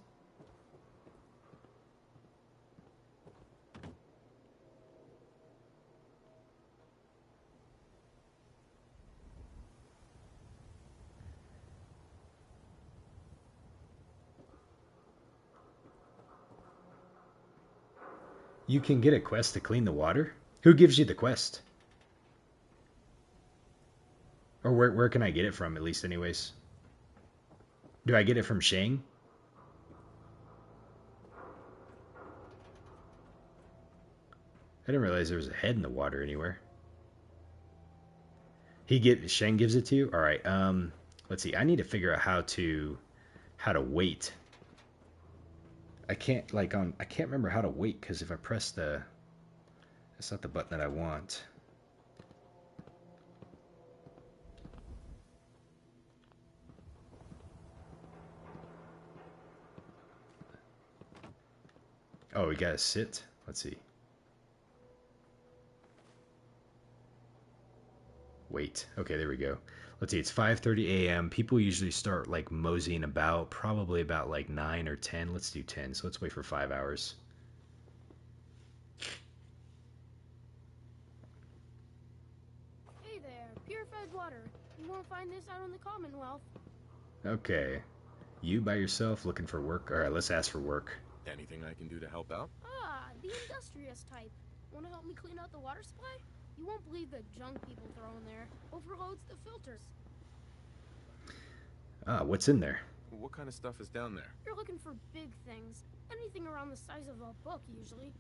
You can get a quest to clean the water? Who gives you the quest? Or where can I get it from, at least anyways? Do I get it from Shang? I didn't realize there was a head in the water anywhere. Shang gives it to you? Alright, let's see. I need to figure out how to wait. I can't I can't remember how to wait, because if I press the, that's not the button that I want. Oh, we gotta sit? Let's see. Wait. Okay, there we go. Let's see, it's 5:30 a.m. People usually start like moseying about, probably about like 9 or 10. Let's do 10, so let's wait for 5 hours. Hey there, purified water. You won't find this out in the Commonwealth. Okay. You by yourself looking for work? Alright, let's ask for work. Anything I can do to help out? Ah, the industrious type. Want to help me clean out the water supply? You won't believe the junk people throw in there. Overloads the filters. What's in there? What kind of stuff is down there? You're looking for big things. Anything around the size of a book, usually.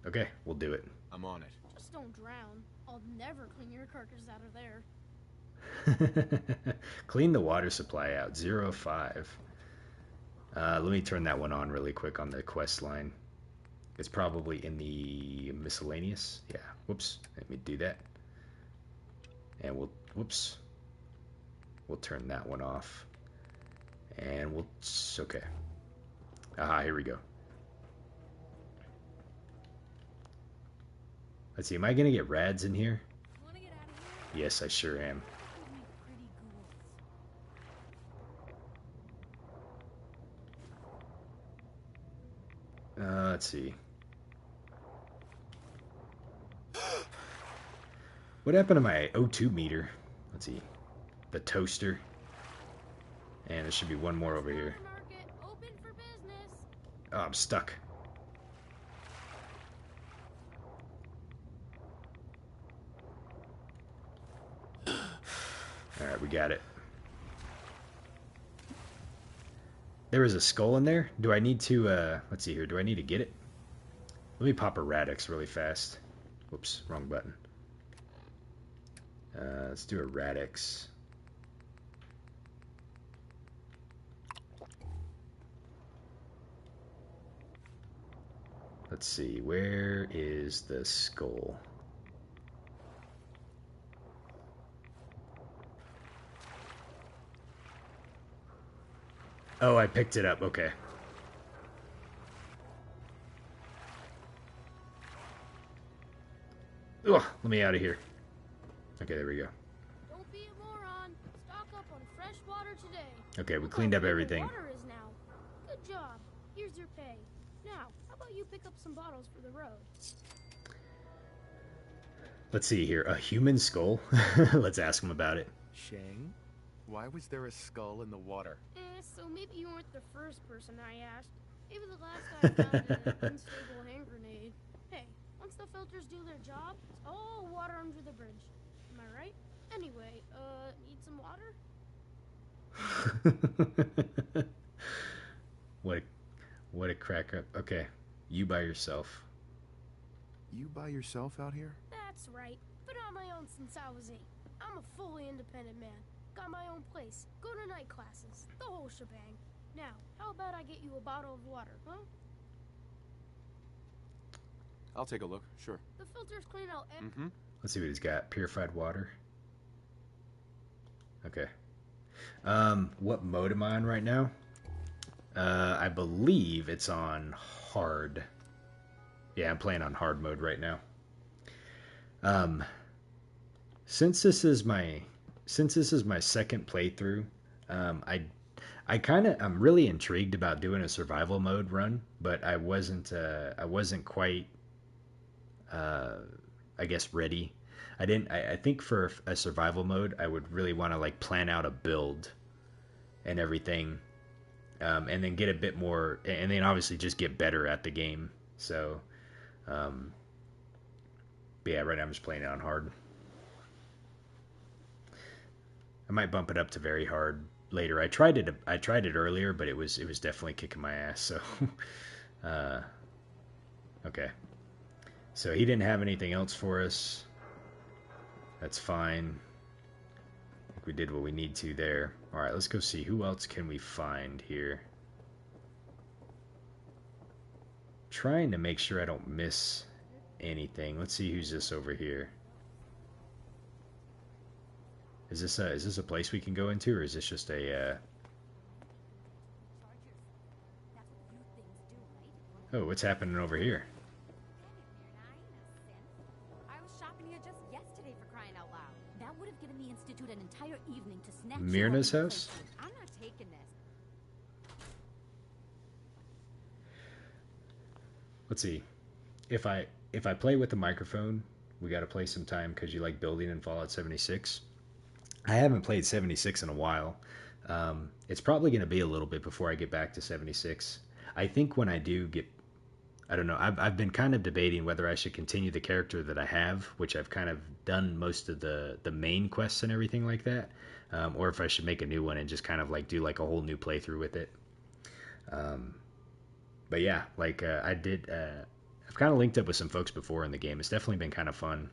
Okay, we'll do it. I'm on it. Just don't drown. I'll never clean your carcass out of there. Clean the water supply out. 05. Let me turn that one on really quick on the quest line. It's probably in the miscellaneous. Yeah. Whoops. Let me do that. And we'll, whoops. We'll turn that one off. And we'll, okay. Aha, here we go. Let's see, am I gonna get rads in here? Yes, I sure am. Let's see. What happened to my O2 meter? Let's see. The toaster. And there should be one more over here. Oh, I'm stuck. Alright, we got it. There was a skull in there? Do I need to, let's see here. Do I need to get it? Let me pop a Radix really fast. Whoops, wrong button. Let's do a Radix. Let's see, where is the skull? Oh, I picked it up, okay. Ugh, let me out of here. Okay, there we go. Don't be a moron. Stock up on fresh water today. Okay, we cleaned up everything. Water is now. Good job. Here's your pay. Now, how about you pick up some bottles for the road? Let's see here. A human skull? Let's ask him about it. Shang, why was there a skull in the water? So maybe you weren't the first person I asked. Maybe the last guy found an unstable hand grenade. Hey, once the filters do their job, it's all water under the bridge. Am I right? Anyway, need some water? What a crack up. Okay, you by yourself. You by yourself out here? That's right. Been on my own since I was 8. I'm a fully independent man. Got my own place. Go to night classes. The whole shebang. Now, how about I get you a bottle of water, huh? I'll take a look, sure. The filters clean out Let's see what he's got. Purified water. Okay. What mode am I on right now? I believe it's on hard. Yeah, I'm playing on hard mode right now. Since this is my second playthrough, I'm really intrigued about doing a survival mode run, but I wasn't quite I guess ready. I think for a survival mode I would really want to like plan out a build and everything, and then get a bit more, and then obviously just get better at the game. So but yeah, right now I'm just playing it on hard. I might bump it up to very hard later. I tried it earlier, but it was definitely kicking my ass. So okay. So he didn't have anything else for us. That's fine. I think we did what we need to there. All right, let's go see who else can we find here. trying to make sure I don't miss anything. Let's see who's this over here. Is this a place we can go into, or is this just a Oh, what's happening over here? I was shopping here just yesterday, for crying out loud. That would have given the Institute an entire evening to snatch Myrna's you up and house? replace you. I'm not taking this. Let's see. If I play with the microphone, we got to play some time because you like building in Fallout 76. I haven't played 76 in a while. It's probably going to be a little bit before I get back to 76. I think when I do get, I don't know, I've been kind of debating whether I should continue the character that I have, which I've kind of done most of the main quests and everything like that, or if I should make a new one and just kind of like do like a whole new playthrough with it. But yeah, like I've kind of linked up with some folks before in the game. It's definitely been kind of fun.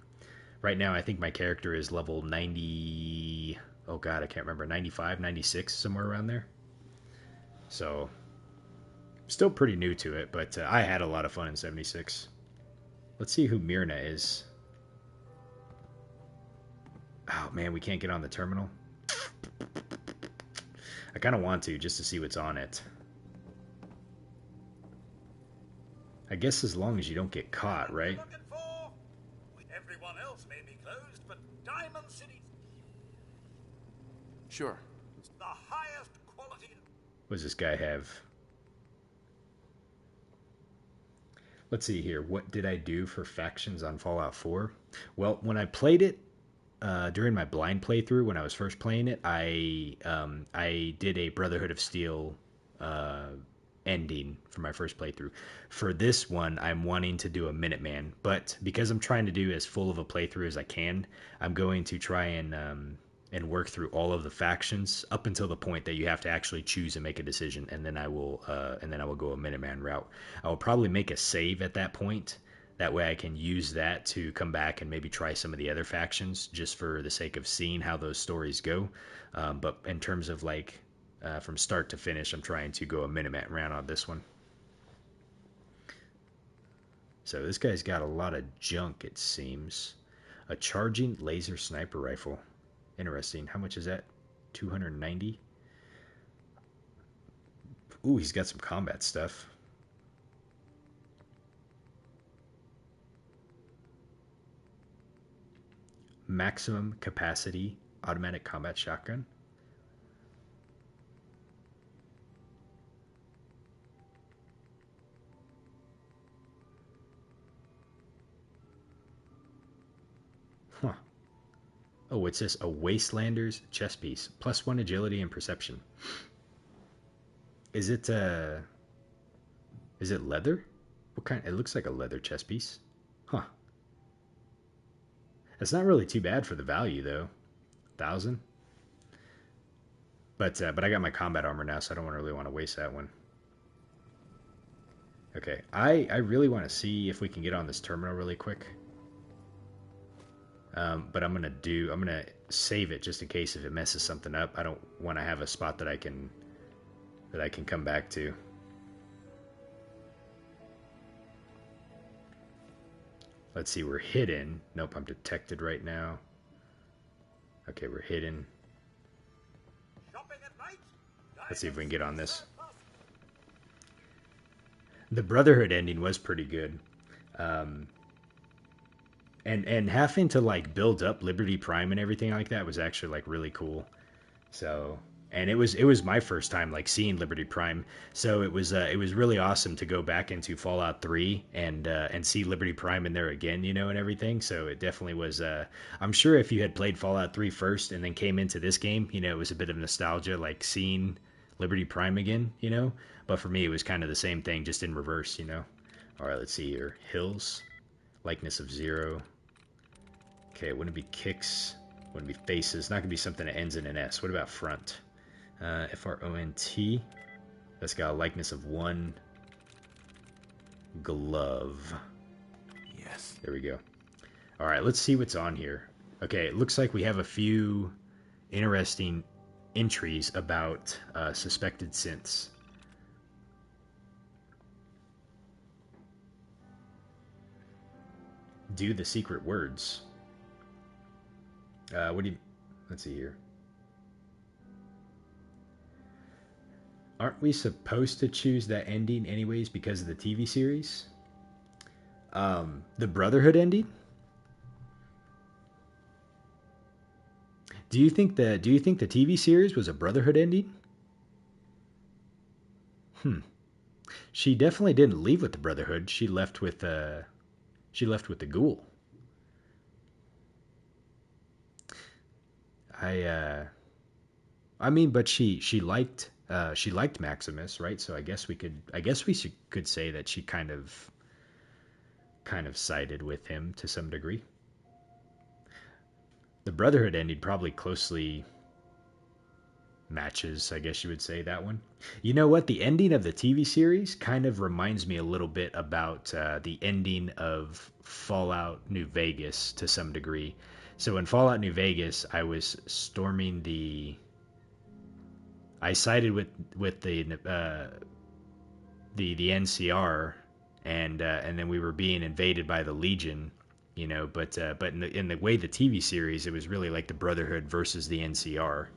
Right now, I think my character is level 90, oh god, I can't remember, 95, 96, somewhere around there. So, still pretty new to it, but I had a lot of fun in 76. Let's see who Myrna is. Oh man, we can't get on the terminal. I kind of want to, just to see what's on it. I guess as long as you don't get caught, right? Everyone else may be closed, but Diamond City. Sure. It's the highest quality. What does this guy have? Let's see here. What did I do for factions on Fallout 4? Well, when I played it, during my blind playthrough, when I was first playing it, I did a Brotherhood of Steel ending for my first playthrough. For this one, I'm wanting to do a Minuteman, but because I'm trying to do as full of a playthrough as I can, I'm going to try and work through all of the factions up until the point that you have to actually choose and make a decision, and then I will go a Minuteman route. I will probably make a save at that point. That way I can use that to come back and maybe try some of the other factions just for the sake of seeing how those stories go. But in terms of like from start to finish, I'm trying to go a Minuteman round on this one. So this guy's got a lot of junk, it seems. A charging laser sniper rifle. Interesting. How much is that? 290? Ooh, he's got some combat stuff. Maximum capacity automatic combat shotgun. Huh. Oh, what's this? A Wastelander's chest piece. +1 agility and perception. Is it leather? What kind? It looks like a leather chest piece. Huh. It's not really too bad for the value though. 1,000. But I got my combat armor now, so I don't really want to waste that one. Okay, I really want to see if we can get on this terminal really quick. But I'm gonna save it just in case if it messes something up. I don't want to have a spot that I can come back to. Let's see, we're hidden. Nope, I'm detected right now. Okay, we're hidden. Let's see if we can get on this. The Brotherhood ending was pretty good. And having to like build up Liberty Prime and everything like that was actually like really cool. So, and it was my first time like seeing Liberty Prime, so it was really awesome to go back into Fallout 3 and see Liberty Prime in there again, you know, and everything. So it definitely was. I'm sure if you had played Fallout 3 first and then came into this game, you know, it was a bit of nostalgia, like seeing Liberty Prime again, you know. But for me, it was kind of the same thing, just in reverse, you know. All right, let's see here. Hills, likeness of 0. Okay, it wouldn't be kicks, wouldn't be faces. Not gonna be something that ends in an S. What about front? Front. That's got a likeness of 1. Glove. Yes. There we go. All right, let's see what's on here. Okay, it looks like we have a few interesting entries about suspected synths. do the secret words. What do you... Let's see here. Aren't we supposed to choose that ending anyways because of the TV series? The Brotherhood ending? Do you think the TV series was a Brotherhood ending? She definitely didn't leave with the Brotherhood. She left with the ghoul. I mean, but she liked Maximus, right? So I guess we could say that she kind of sided with him to some degree. The Brotherhood ending probably closely matches, I guess you would say, that one. You know what? The ending of the TV series kind of reminds me a little bit about the ending of Fallout New Vegas to some degree. So in Fallout New Vegas, I was storming I sided with the NCR, and then we were being invaded by the Legion, you know. But in the way the TV series, it was really like the Brotherhood versus the NCR.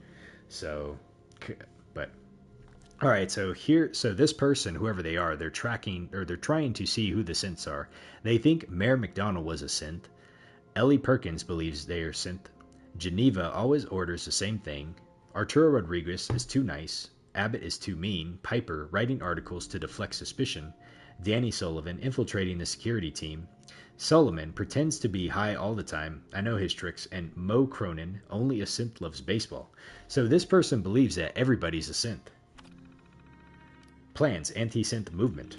So, but all right. So this person, whoever they are, they're tracking, or they're trying to see who the synths are. They think Mayor McDonald was a synth. Ellie Perkins believes they are synth. Geneva always orders the same thing. Arturo Rodriguez is too nice. Abbott is too mean. Piper writing articles to deflect suspicion. Danny Sullivan infiltrating the security team. Solomon pretends to be high all the time. I know his tricks. And Mo Cronin, only a synth loves baseball. So this person believes that everybody's a synth. Plans anti-synth movement.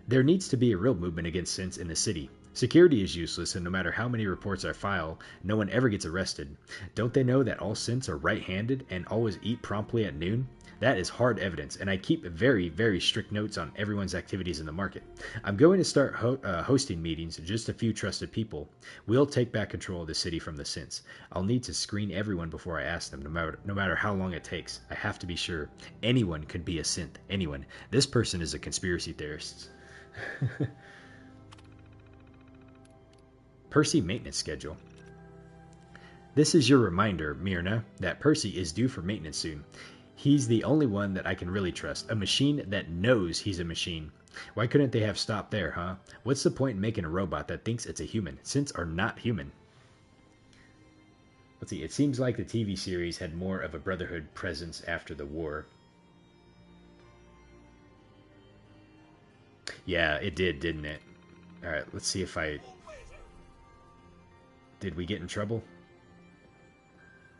There needs to be a real movement against synths in the city. Security is useless, and no matter how many reports I file, no one ever gets arrested. Don't they know that all synths are right-handed and always eat promptly at noon? That is hard evidence, and I keep very, very strict notes on everyone's activities in the market. I'm going to start hosting meetings, just a few trusted people. We'll take back control of the city from the synths. I'll need to screen everyone before I ask them, no matter how long it takes. I have to be sure. Anyone could be a synth. Anyone. This person is a conspiracy theorist. Percy maintenance schedule. This is your reminder, Myrna, that Percy is due for maintenance soon. He's the only one that I can really trust. A machine that knows he's a machine. Why couldn't they have stopped there, huh? What's the point in making a robot that thinks it's a human? Synths are not human. Let's see, it seems like the TV series had more of a Brotherhood presence after the war. Yeah, it did, didn't it? Alright, let's see if I... Did we get in trouble?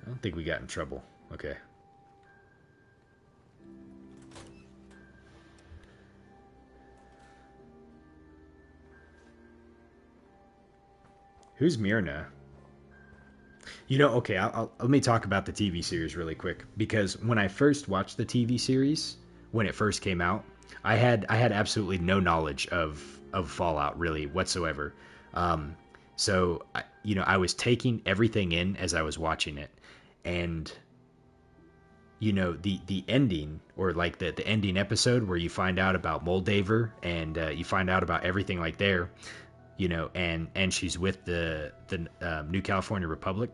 I don't think we got in trouble. Okay. Who's Myrna? You know, okay, let me talk about the TV series really quick. Because when I first watched the TV series, when it first came out, I had absolutely no knowledge of Fallout, really, whatsoever. So, you know, I was taking everything in as I was watching it. And, you know, the ending, or like the ending episode where you find out about Moldaver and you find out about everything like there, you know, and she's with the New California Republic.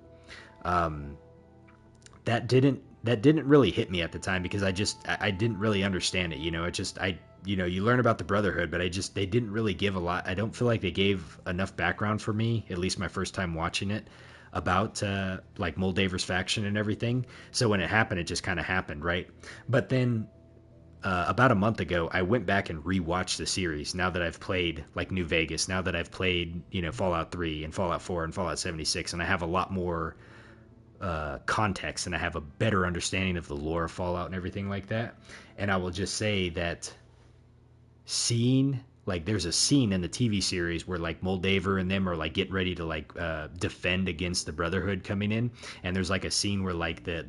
That didn't really hit me at the time because I didn't really understand it. You know, you learn about the Brotherhood, but they didn't really give a lot. I don't feel like they gave enough background for me, at least my first time watching it, about like Moldaver's faction and everything. So when it happened, it just kind of happened, right? But then about a month ago, I went back and rewatched the series. Now that I've played like New Vegas, now that I've played, you know, Fallout 3 and Fallout 4 and Fallout 76, and I have a lot more context and I have a better understanding of the lore of Fallout and everything like that. And I will just say that there's a scene in the TV series where like Moldaver and them are like getting ready to like defend against the Brotherhood coming in, and there's like a scene where like the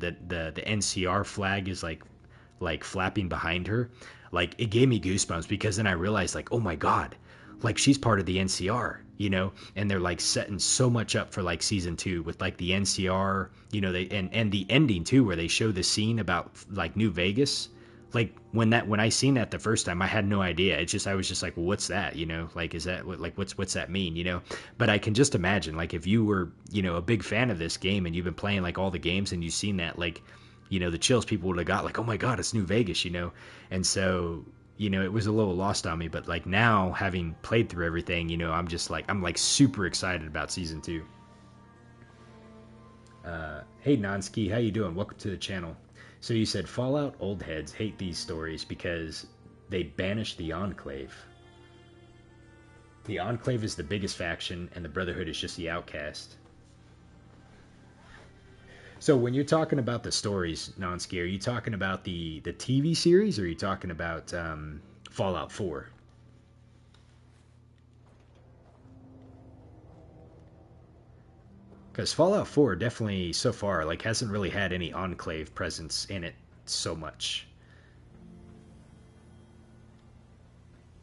NCR flag is like flapping behind her. Like, it gave me goosebumps because then I realized, like, oh my god, like she's part of the NCR, you know. And they're like setting so much up for like season 2 with like the NCR, you know. They and the ending too, where they show the scene about like New Vegas, like when I seen that the first time, I had no idea. I was just like, well, what's that? You know, like, is that what, like, what's that mean? You know, but I can just imagine, like, if you were, you know, a big fan of this game and you've been playing like all the games and you've seen that, like, you know, the chills people would have got, like, oh my God, it's New Vegas, you know? And so, you know, it was a little lost on me, but like now having played through everything, you know, I'm like super excited about season 2. Hey Nonsky, how you doing? Welcome to the channel. So you said Fallout old heads hate these stories because they banish the Enclave. The Enclave is the biggest faction and the Brotherhood is just the outcast. So when you're talking about the stories, Nonsky, are you talking about the TV series or are you talking about Fallout 4? Because Fallout 4 definitely, so far, like, hasn't really had any Enclave presence in it so much.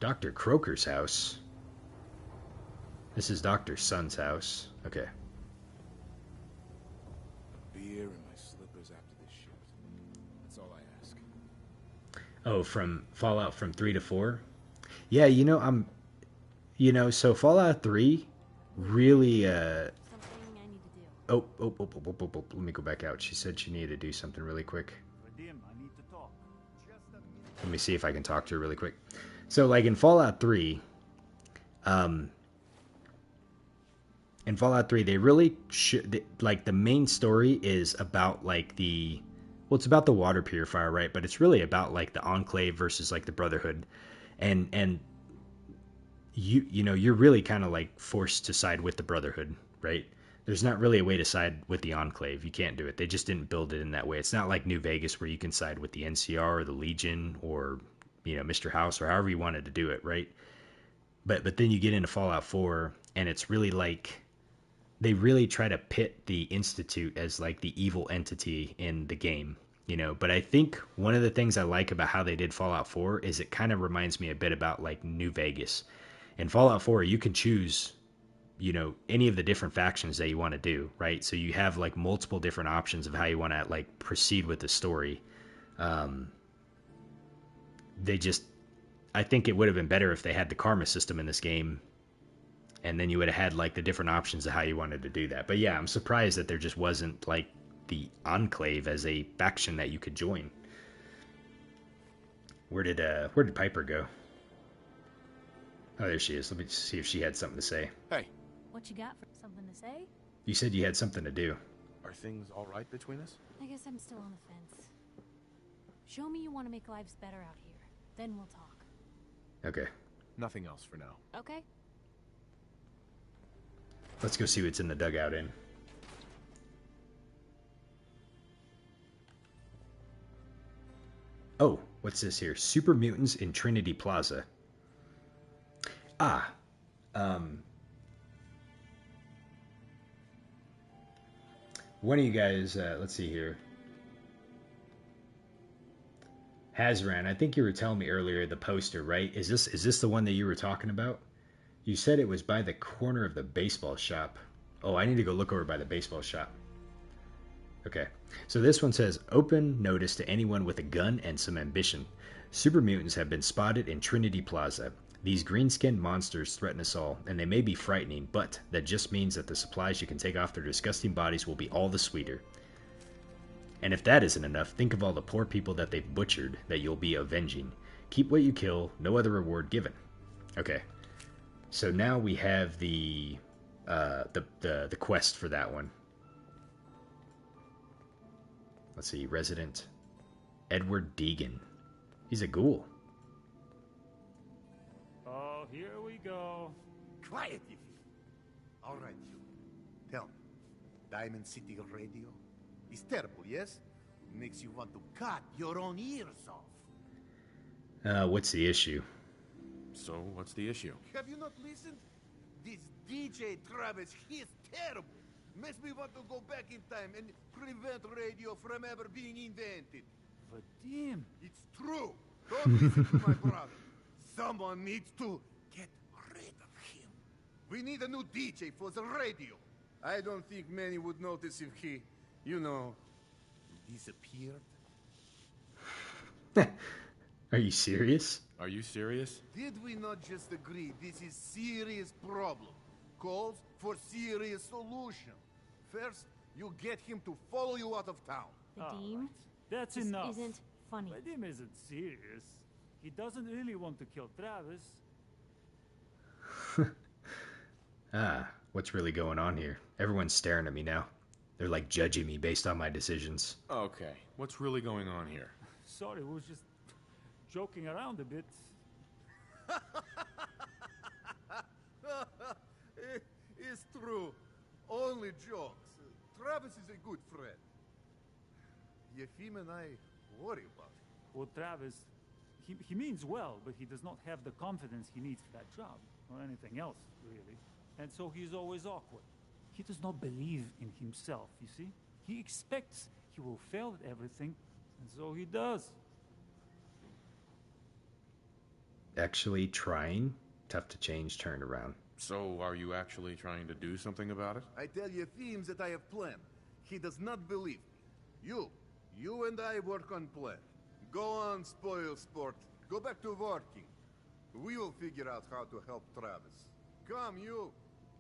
Dr. Croker's house? This is Dr. Sun's house. Okay. Beer and my slippers after this shift. That's all I ask. Oh, from Fallout from 3 to 4? Yeah, you know, so Fallout 3 really, Oh, let me go back out. She said she needed to do something really quick. Let me see if I can talk to her really quick. So, like, in Fallout 3, they really should, like, the main story is about, like, it's about the water purifier, right? But it's really about, like, the Enclave versus, like, the Brotherhood. And you know, you're really kind of, like, forced to side with the Brotherhood, right? There's not really a way to side with the Enclave. You can't do it. They just didn't build it in that way. It's not like New Vegas where you can side with the NCR or the Legion or, you know, Mr. House or however you wanted to do it, right? But then you get into Fallout 4 and it's really like they really try to pit the Institute as like the evil entity in the game, you know. But I think one of the things I like about how they did Fallout 4 is it kind of reminds me a bit about like New Vegas. In Fallout 4, you can choose, you know, any of the different factions that you want to do, right? So you have like multiple different options of how you want to like proceed with the story. I think it would have been better if they had the karma system in this game, and then you would have had like the different options of how you wanted to do that. But yeah, I'm surprised that there just wasn't like the Enclave as a faction that you could join. Where did Piper go? Oh, there she is. Let me see if she had something to say. Hey. What you got? For something to say? You said you had something to do. Are things all right between us? I guess I'm still on the fence. Show me you want to make lives better out here. Then we'll talk. Okay. Nothing else for now. Okay. Let's go see what's in the dugout in. Oh, what's this here? Super Mutants in Trinity Plaza. One of you guys, let's see here. Hazran, I think you were telling me earlier the poster, right? Is this the one that you were talking about? You said it was by the corner of the baseball shop. Oh, I need to go look over by the baseball shop. Okay. So this one says, open notice to anyone with a gun and some ambition. Super mutants have been spotted in Trinity Plaza. These green-skinned monsters threaten us all, and they may be frightening, but that just means that the supplies you can take off their disgusting bodies will be all the sweeter. And if that isn't enough, think of all the poor people that they've butchered that you'll be avenging. Keep what you kill, no other reward given. Okay. So now we have the quest for that one. Let's see, Resident Edward Deegan. He's a ghoul. Oh, here we go. Quiet, you. All right, you. Tell me, Diamond City Radio is terrible, yes? Makes you want to cut your own ears off. What's the issue? So, what's the issue? Have you not listened? This DJ Travis, he is terrible. Makes me want to go back in time and prevent radio from ever being invented. Vadim. It's true. Don't listen to my brother. Someone needs to get rid of him. We need a new DJ for the radio. I don't think many would notice if he, you know, disappeared. Are you serious? Are you serious? Did we not just agree this is serious problem? Calls for serious solution. First, you get him to follow you out of town. Vadim? That's This enough. isn't funny. Vadim isn't serious. He doesn't really want to kill Travis. What's really going on here? Everyone's staring at me now. They're like judging me based on my decisions. Okay, what's really going on here? Sorry, we were just joking around a bit. It's true. Only jokes. Travis is a good friend. Yefim and I worry about him. Well, Travis, he means well, but he does not have the confidence he needs for that job, or anything else, really. And so he's always awkward. He does not believe in himself, you see? He expects he will fail at everything, and so he does. Actually trying? Tough to change, turn around. So, are you actually trying to do something about it? I tell Yefim that I have planned. He does not believe me. You and I work on plan. Go on, spoil sport. Go back to working. We will figure out how to help Travis. Come, you.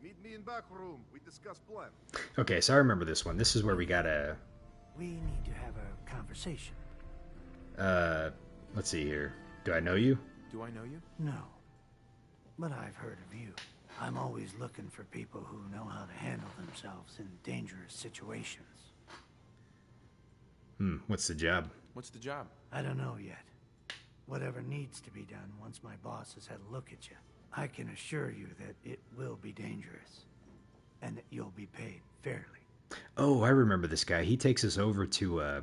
Meet me in back room. We discuss plan. Okay, so I remember this one. This is where we gotta... We need to have a conversation. Let's see here. Do I know you? Do I know you? No. But I've heard of you. I'm always looking for people who know how to handle themselves in dangerous situations. What's the job? What's the job? I don't know yet. Whatever needs to be done once my boss has had a look at you. I can assure you that it will be dangerous. And that you'll be paid fairly. Oh, I remember this guy. He takes us over to,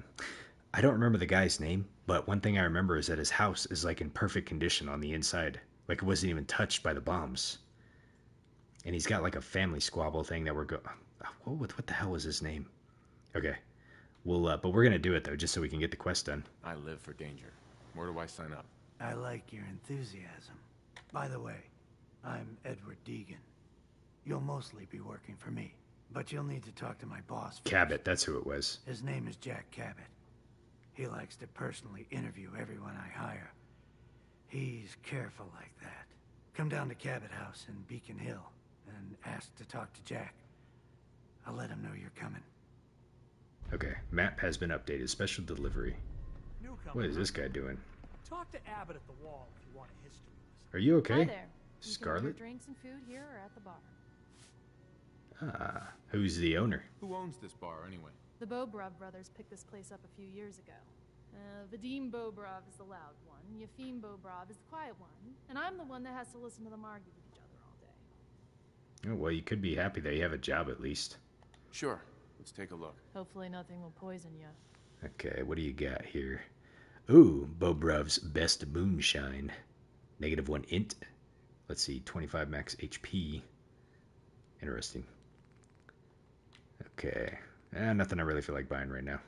I don't remember the guy's name, but one thing I remember is that his house is like in perfect condition on the inside. Like it wasn't even touched by the bombs. And he's got like a family squabble thing that we're what the hell was his name? Okay. But we're gonna do it though, just so we can get the quest done. I live for danger. Where do I sign up? I like your enthusiasm. By the way, I'm Edward Deegan. You'll mostly be working for me, but you'll need to talk to my boss first. Cabot, that's who it was. His name is Jack Cabot. He likes to personally interview everyone I hire. He's careful like that. Come down to Cabot House in Beacon Hill and ask to talk to Jack. I'll let him know you're coming. Okay, map has been updated. Special delivery. What is this guy doing? Talk to Abbott at the wall if you want a history lesson. Are you okay? Hi there. You can order Scarlet? drinks and food here or at the bar. Who's the owner? Who owns this bar, anyway? The Bobrov brothers picked this place up a few years ago. Vadim Bobrov is the loud one, Yefim Bobrov is the quiet one, and I'm the one that has to listen to them argue with each other all day. Oh, well, you could be happy that you have a job at least. Sure. Let's take a look. Hopefully nothing will poison you. Okay, what do you got here? Ooh, Bobrov's best moonshine. -1 int. Let's see, 25 max HP. Interesting. Okay. Nothing I really feel like buying right now.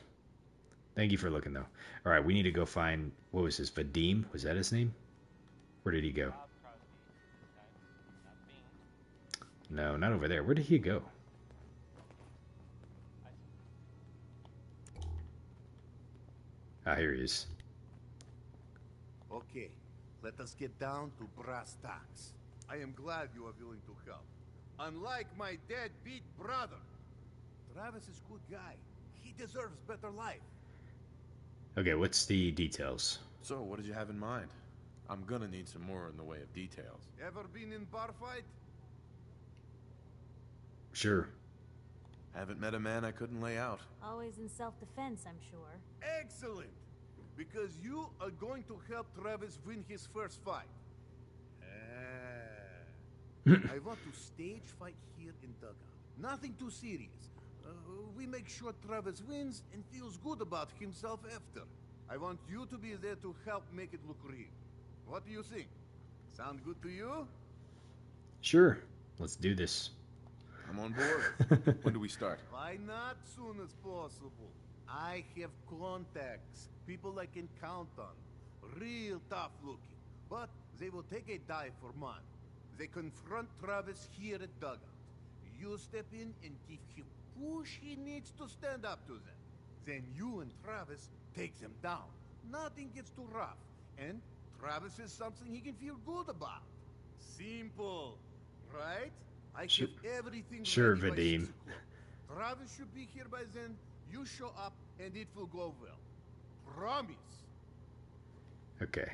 Thank you for looking, though. Alright, we need to go find... What was this? Vadim? Was that his name? Where did he go? No, not over there. Where did he go? Ah, here he is. Okay, let us get down to brass tacks. I am glad you are willing to help. Unlike my deadbeat brother, Travis is a good guy. He deserves better life. Okay, what's the details? So, what did you have in mind? I'm gonna need some more in the way of details. Ever been in bar fight? Sure. Haven't met a man I couldn't lay out. Always in self-defense, I'm sure. Excellent! Because you are going to help Travis win his first fight. I want to stage fight here in Dugout. Nothing too serious. We make sure Travis wins and feels good about himself after. I want you to be there to help make it look real. What do you think? Sound good to you? Sure. Let's do this. I'm on board. When do we start? Why not soon as possible? I have contacts, people I can count on. Real tough looking. But they will take a dive for mine. They confront Travis here at Dugout. You step in and give him push he needs to stand up to them. Then you and Travis take them down. nothing gets too rough. And Travis is something he can feel good about. Simple, right? I Sure, have everything sure, ready by 6 Vadim. o'clock. Travis should be here by then. You show up and it will go well. Promise. Okay.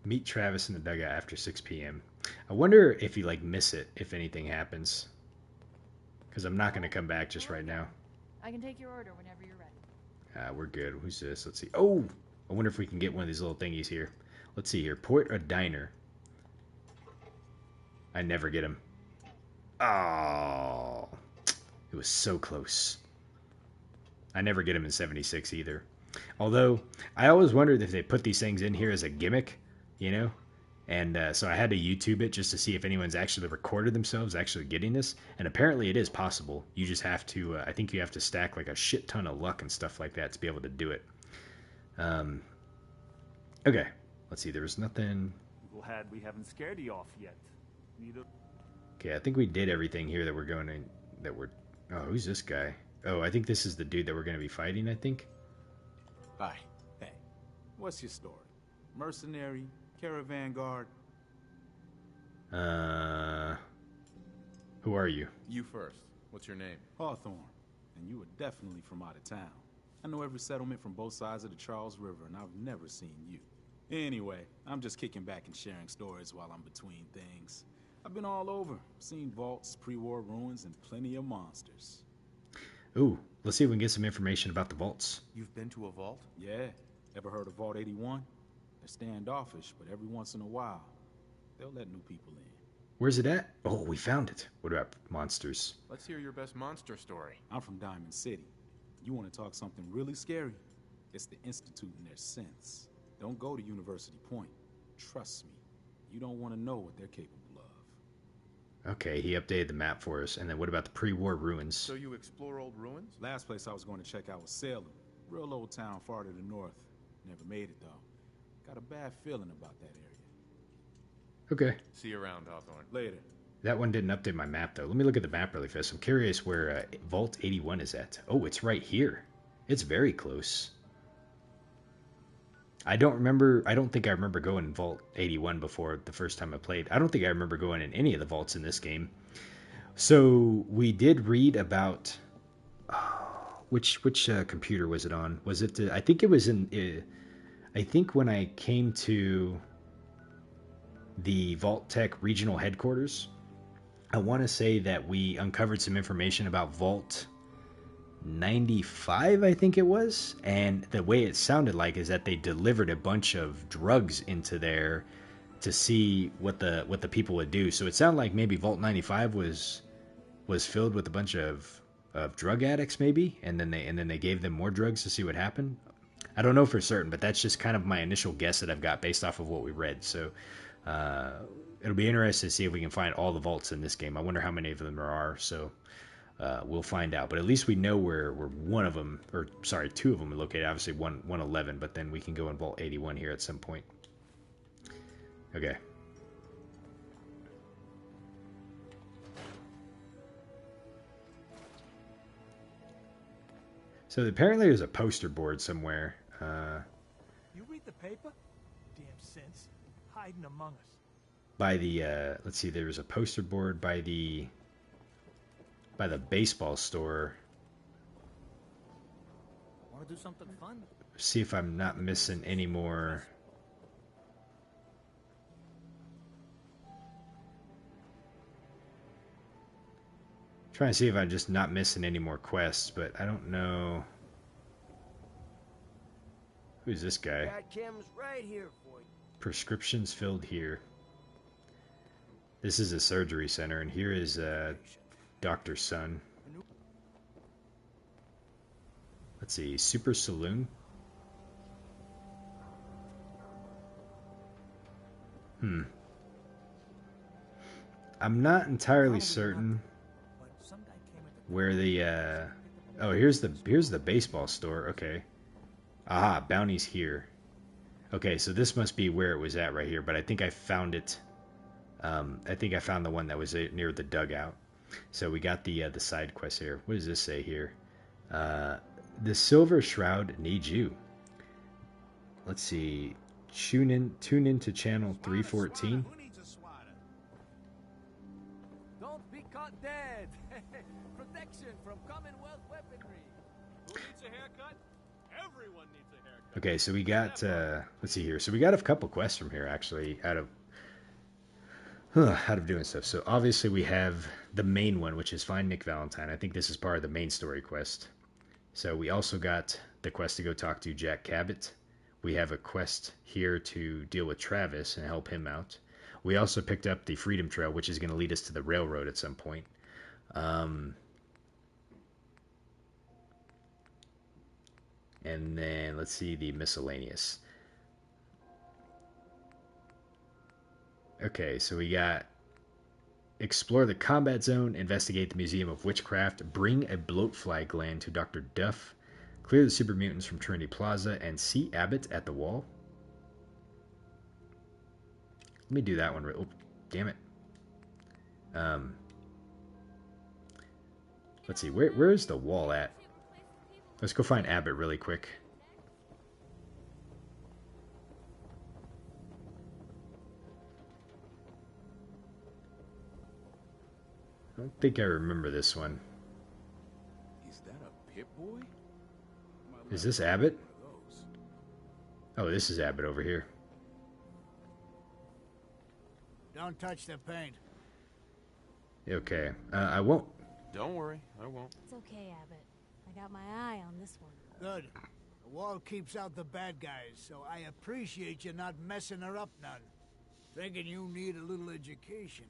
Meet Travis in the dugout after 6 p.m. I wonder if you like miss it if anything happens. Because I'm not going to come back just right now. I can take your order whenever you're ready. We're good. Who's this? Let's see. Oh! I wonder if we can get one of these little thingies here. Let's see here. Port a diner. I never get him. Oh! It was so close. I never get him in 76 either. Although, I always wondered if they put these things in here as a gimmick, you know? And so I had to YouTube it just to see if anyone's actually recorded themselves actually getting this. And apparently it is possible. You just have to, I think you have to stack like a shit ton of luck and stuff like that to be able to do it. Okay, let's see. There was nothing. Glad we haven't scared you off yet. Neither. Okay, I think we did everything here that we're going to, that we're, oh, who's this guy? Oh, I think this is the dude that we're going to be fighting, I think. Hi. Hey. What's your story? Mercenary? Caravan guard? Who are you? You first. What's your name? Hawthorne. And you are definitely from out of town. I know every settlement from both sides of the Charles River, and I've never seen you. Anyway, I'm just kicking back and sharing stories while I'm between things. I've been all over, seen vaults, pre-war ruins, and plenty of monsters. Ooh, let's see if we can get some information about the vaults. You've been to a vault? Yeah. Ever heard of Vault 81? They're standoffish, but every once in a while, they'll let new people in. Where's it at? Oh, we found it. What about monsters? Let's hear your best monster story. I'm from Diamond City. You want to talk something really scary? It's the Institute and their synths. Don't go to University Point. Trust me. You don't want to know what they're capable of. Okay, he updated the map for us. And then what about the pre-war ruins? So you explore old ruins? Last place I was going to check out was Salem. Real old town far to the north. Never made it, though. Got a bad feeling about that area. Okay. See you around, Hawthorne. Later. That one didn't update my map, though. Let me look at the map really fast. I'm curious where Vault 81 is at. Oh, it's right here. It's very close. I don't think I remember going in Vault 81 before the first time I played. I don't think I remember going in any of the vaults in this game. So we did read about which computer was it on? Was it? I think it was in. I think when I came to the Vault Tech regional headquarters, I want to say that we uncovered some information about Vault 95, I think it was, and the way it sounded like is that they delivered a bunch of drugs into there to see what the people would do. So it sounded like maybe Vault 95 was filled with a bunch of drug addicts, maybe, and then they gave them more drugs to see what happened. I don't know for certain, but that's just kind of my initial guess that I've got based off of what we read. So it'll be interesting to see if we can find all the vaults in this game. I wonder how many of them there are. So we'll find out. But at least we know where one of them, or sorry, two of them are located. Obviously 111, but then we can go in Vault 81 here at some point. Okay. So apparently there's a poster board somewhere. You read the paper? Damn sense. Hiding among us. By the, let's see, there was a poster board by the baseball store. Want to do something fun? See if I'm not missing any more. Trying to see if I'm just not missing any more quests, but I don't know. Who's this guy? Got chems right here for you. Prescriptions filled here. This is a surgery center, and here is Dr. Sun. Let's see, Super Saloon. I'm not entirely certain where the oh, here's the baseball store. Okay. Aha, bounty's here. Okay, so this must be where it was at right here, but I think I found it. I think I found the one that was near the dugout. So we got the side quest here. What does this say here? The Silver Shroud needs you. let's see. Tune in to channel 314. Don't be caught dead. Protection from Commonwealth weaponry. Who needs a haircut? Everyone needs a haircut. Okay, so we got, let's see here. So we got a couple quests from here, actually, out of doing stuff. So obviously we have the main one, which is Find Nick Valentine. I think this is part of the main story quest. So we also got the quest to go talk to Jack Cabot. We have a quest here to deal with Travis and help him out. We also picked up the Freedom Trail, which is going to lead us to the railroad at some point. And then let's see the miscellaneous. Okay, so we got explore the combat zone, investigate the Museum of Witchcraft, bring a bloatfly gland to Dr. Duff, clear the super mutants from Trinity Plaza, and see Abbott at the wall. Let me do that one. Oh, damn it. Let's see. Where is the wall at? Let's go find Abbott really quick. I don't think I remember this one. Is that a Pip-Boy? Is this Abbott? Oh, this is Abbott over here. Don't touch the paint. Okay, I won't. Don't worry, I won't. It's okay, Abbott. I got my eye on this one. Good. The wall keeps out the bad guys, so I appreciate you not messing her up none. Thinking you need a little education.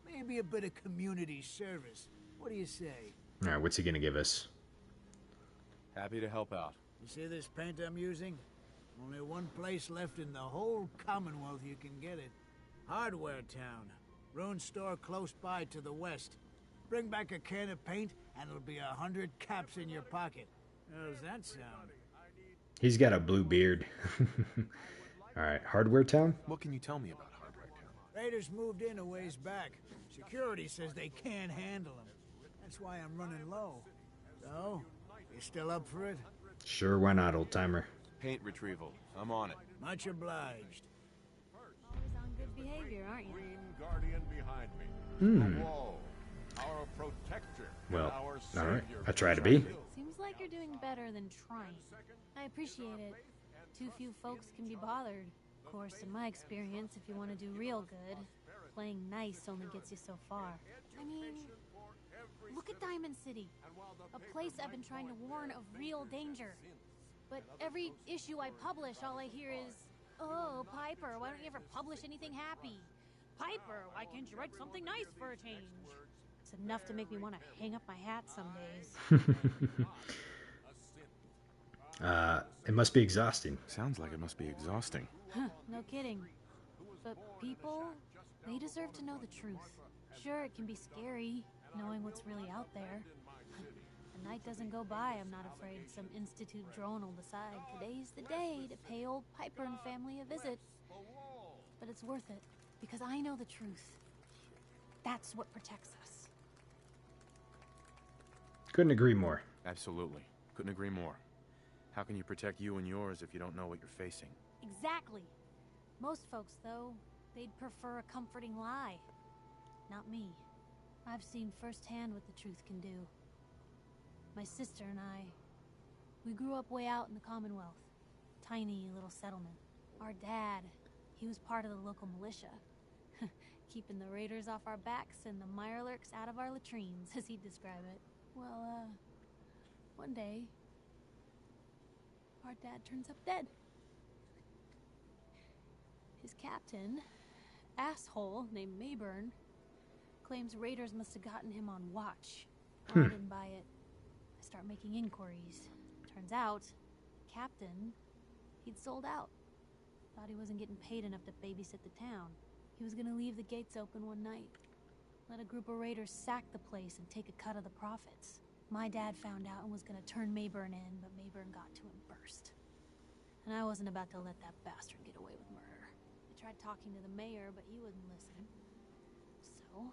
Maybe a bit of community service. What do you say? Alright, what's he gonna give us? Happy to help out. You see this paint I'm using? Only one place left in the whole Commonwealth you can get it. Hardware Town. Ruin store close by to the west. Bring back a can of paint and it'll be 100 caps in your pocket. How does that sound? He's got a blue beard. Alright, Hardware Town? What can you tell me about Hardware Town? Raiders moved in a ways back. Security says they can't handle them. That's why I'm running low. So, you still up for it? Sure, why not, old timer? Paint retrieval. I'm on it. Much obliged. Always on good behavior, aren't you? Green Guardian behind me. Hmm. Whoa. Our protector. Well, our alright. savior. I try to be. Seems like you're doing better than trying. I appreciate it. Too few folks can be bothered. Of course, in my experience, if you want to do real good, playing nice only gets you so far. I mean, look at Diamond City. A place I've been trying to warn of real danger. But every issue I publish, all I hear is, "Oh, Piper, why don't you ever publish anything happy? Piper, why can't you write something nice for a change?" It's enough to make me want to hang up my hat some days. It must be exhausting. Sounds like it must be exhausting. Huh, no kidding. But people, they deserve to know the truth. Sure, it can be scary, knowing what's really out there. A night doesn't go by, I'm not afraid some Institute drone will decide today's the day to pay old Piper and family a visit. But it's worth it, because I know the truth. That's what protects us. Couldn't agree more. Absolutely. Couldn't agree more. How can you protect you and yours if you don't know what you're facing? Exactly. Most folks, though, they'd prefer a comforting lie. Not me. I've seen firsthand what the truth can do. My sister and I, we grew up way out in the Commonwealth. Tiny little settlement. Our dad, he was part of the local militia. Keeping the raiders off our backs and the mirelurks out of our latrines, as he'd describe it. Well, one day, our dad turns up dead. His captain, asshole named Mayburn, claims raiders must have gotten him on watch. I didn't buy it. I start making inquiries. Turns out, captain, he'd sold out. Thought he wasn't getting paid enough to babysit the town. He was gonna leave the gates open one night. Let a group of raiders sack the place and take a cut of the profits. My dad found out and was gonna turn Mayburn in, but Mayburn got to him first. And I wasn't about to let that bastard get away with murder. I tried talking to the mayor, but he wouldn't listen. So,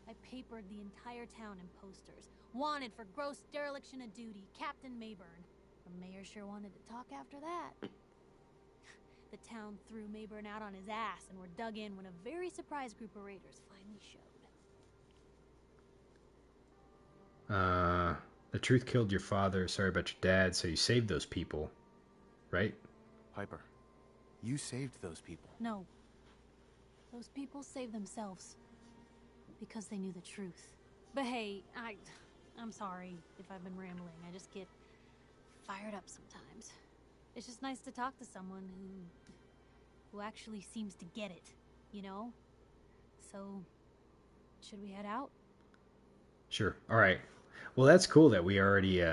I papered the entire town in posters. Wanted for gross dereliction of duty, Captain Mayburn. The mayor sure wanted to talk after that. The town threw Mayburn out on his ass and were dug in when a very surprised group of raiders finally showed. The truth killed your father. Sorry about your dad. So you saved those people, right? Piper, you saved those people. No. Those people saved themselves. Because they knew the truth. But hey, I'm sorry if I've been rambling. I just get fired up sometimes. It's just nice to talk to someone who actually seems to get it, you know? So, should we head out? Sure. All right. Well, that's cool that we already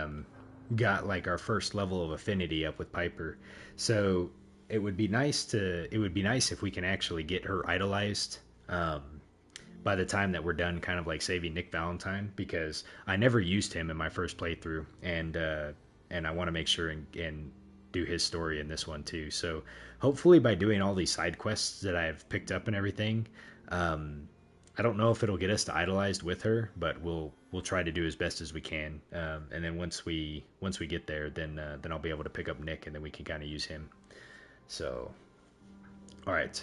got like our first level of affinity up with Piper. So it would be nice if we can actually get her idolized by the time that we're done kind of like saving Nick Valentine, because I never used him in my first playthrough, and I want to make sure and do his story in this one too. So hopefully by doing all these side quests that I've picked up and everything, I don't know if it'll get us to idolized with her, but we'll try to do as best as we can. And then once we get there, then I'll be able to pick up Nick, and then we can kind of use him. So, all right.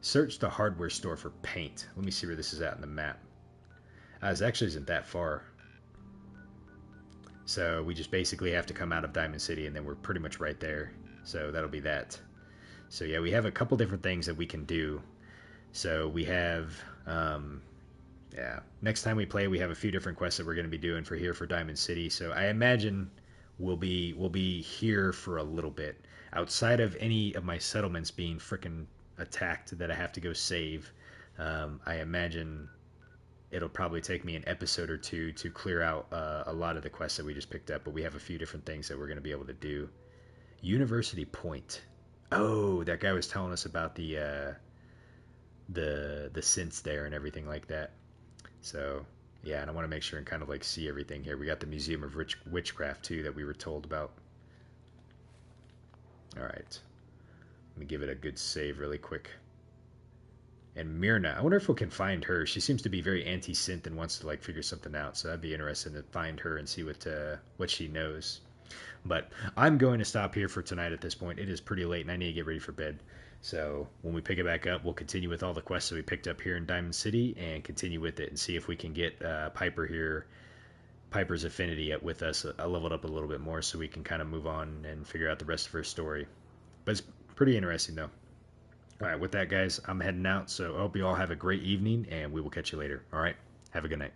Search the hardware store for paint. Let me see where this is at in the map. It actually isn't that far. So we just basically have to come out of Diamond City, and then we're pretty much right there. So that'll be that. So yeah, we have a couple different things that we can do. So we have, next time we play, we have a few different quests that we're going to be doing for Diamond City. So I imagine we'll be here for a little bit, outside of any of my settlements being frickin' attacked that I have to go save. I imagine it'll probably take me an episode or two to clear out a lot of the quests that we just picked up, but we have a few different things that we're going to be able to do. University Point. Oh, that guy was telling us about the synths there and everything like that. So yeah, and I want to make sure and kind of like see everything here. We got the Museum of Witchcraft too that we were told about. All right, let me give it a good save really quick. And Myrna, I wonder if we can find her. She seems to be very anti-synth and wants to like figure something out. So I'd be interested to find her and see what she knows. But I'm going to stop here for tonight at this point. It is pretty late and I need to get ready for bed. So when we pick it back up, we'll continue with all the quests that we picked up here in Diamond City and continue with it and see if we can get Piper here, Piper's affinity with us leveled up a little bit more so we can kind of move on and figure out the rest of her story. But it's pretty interesting though. All right, with that, guys, I'm heading out. So I hope you all have a great evening and we will catch you later. All right, have a good night.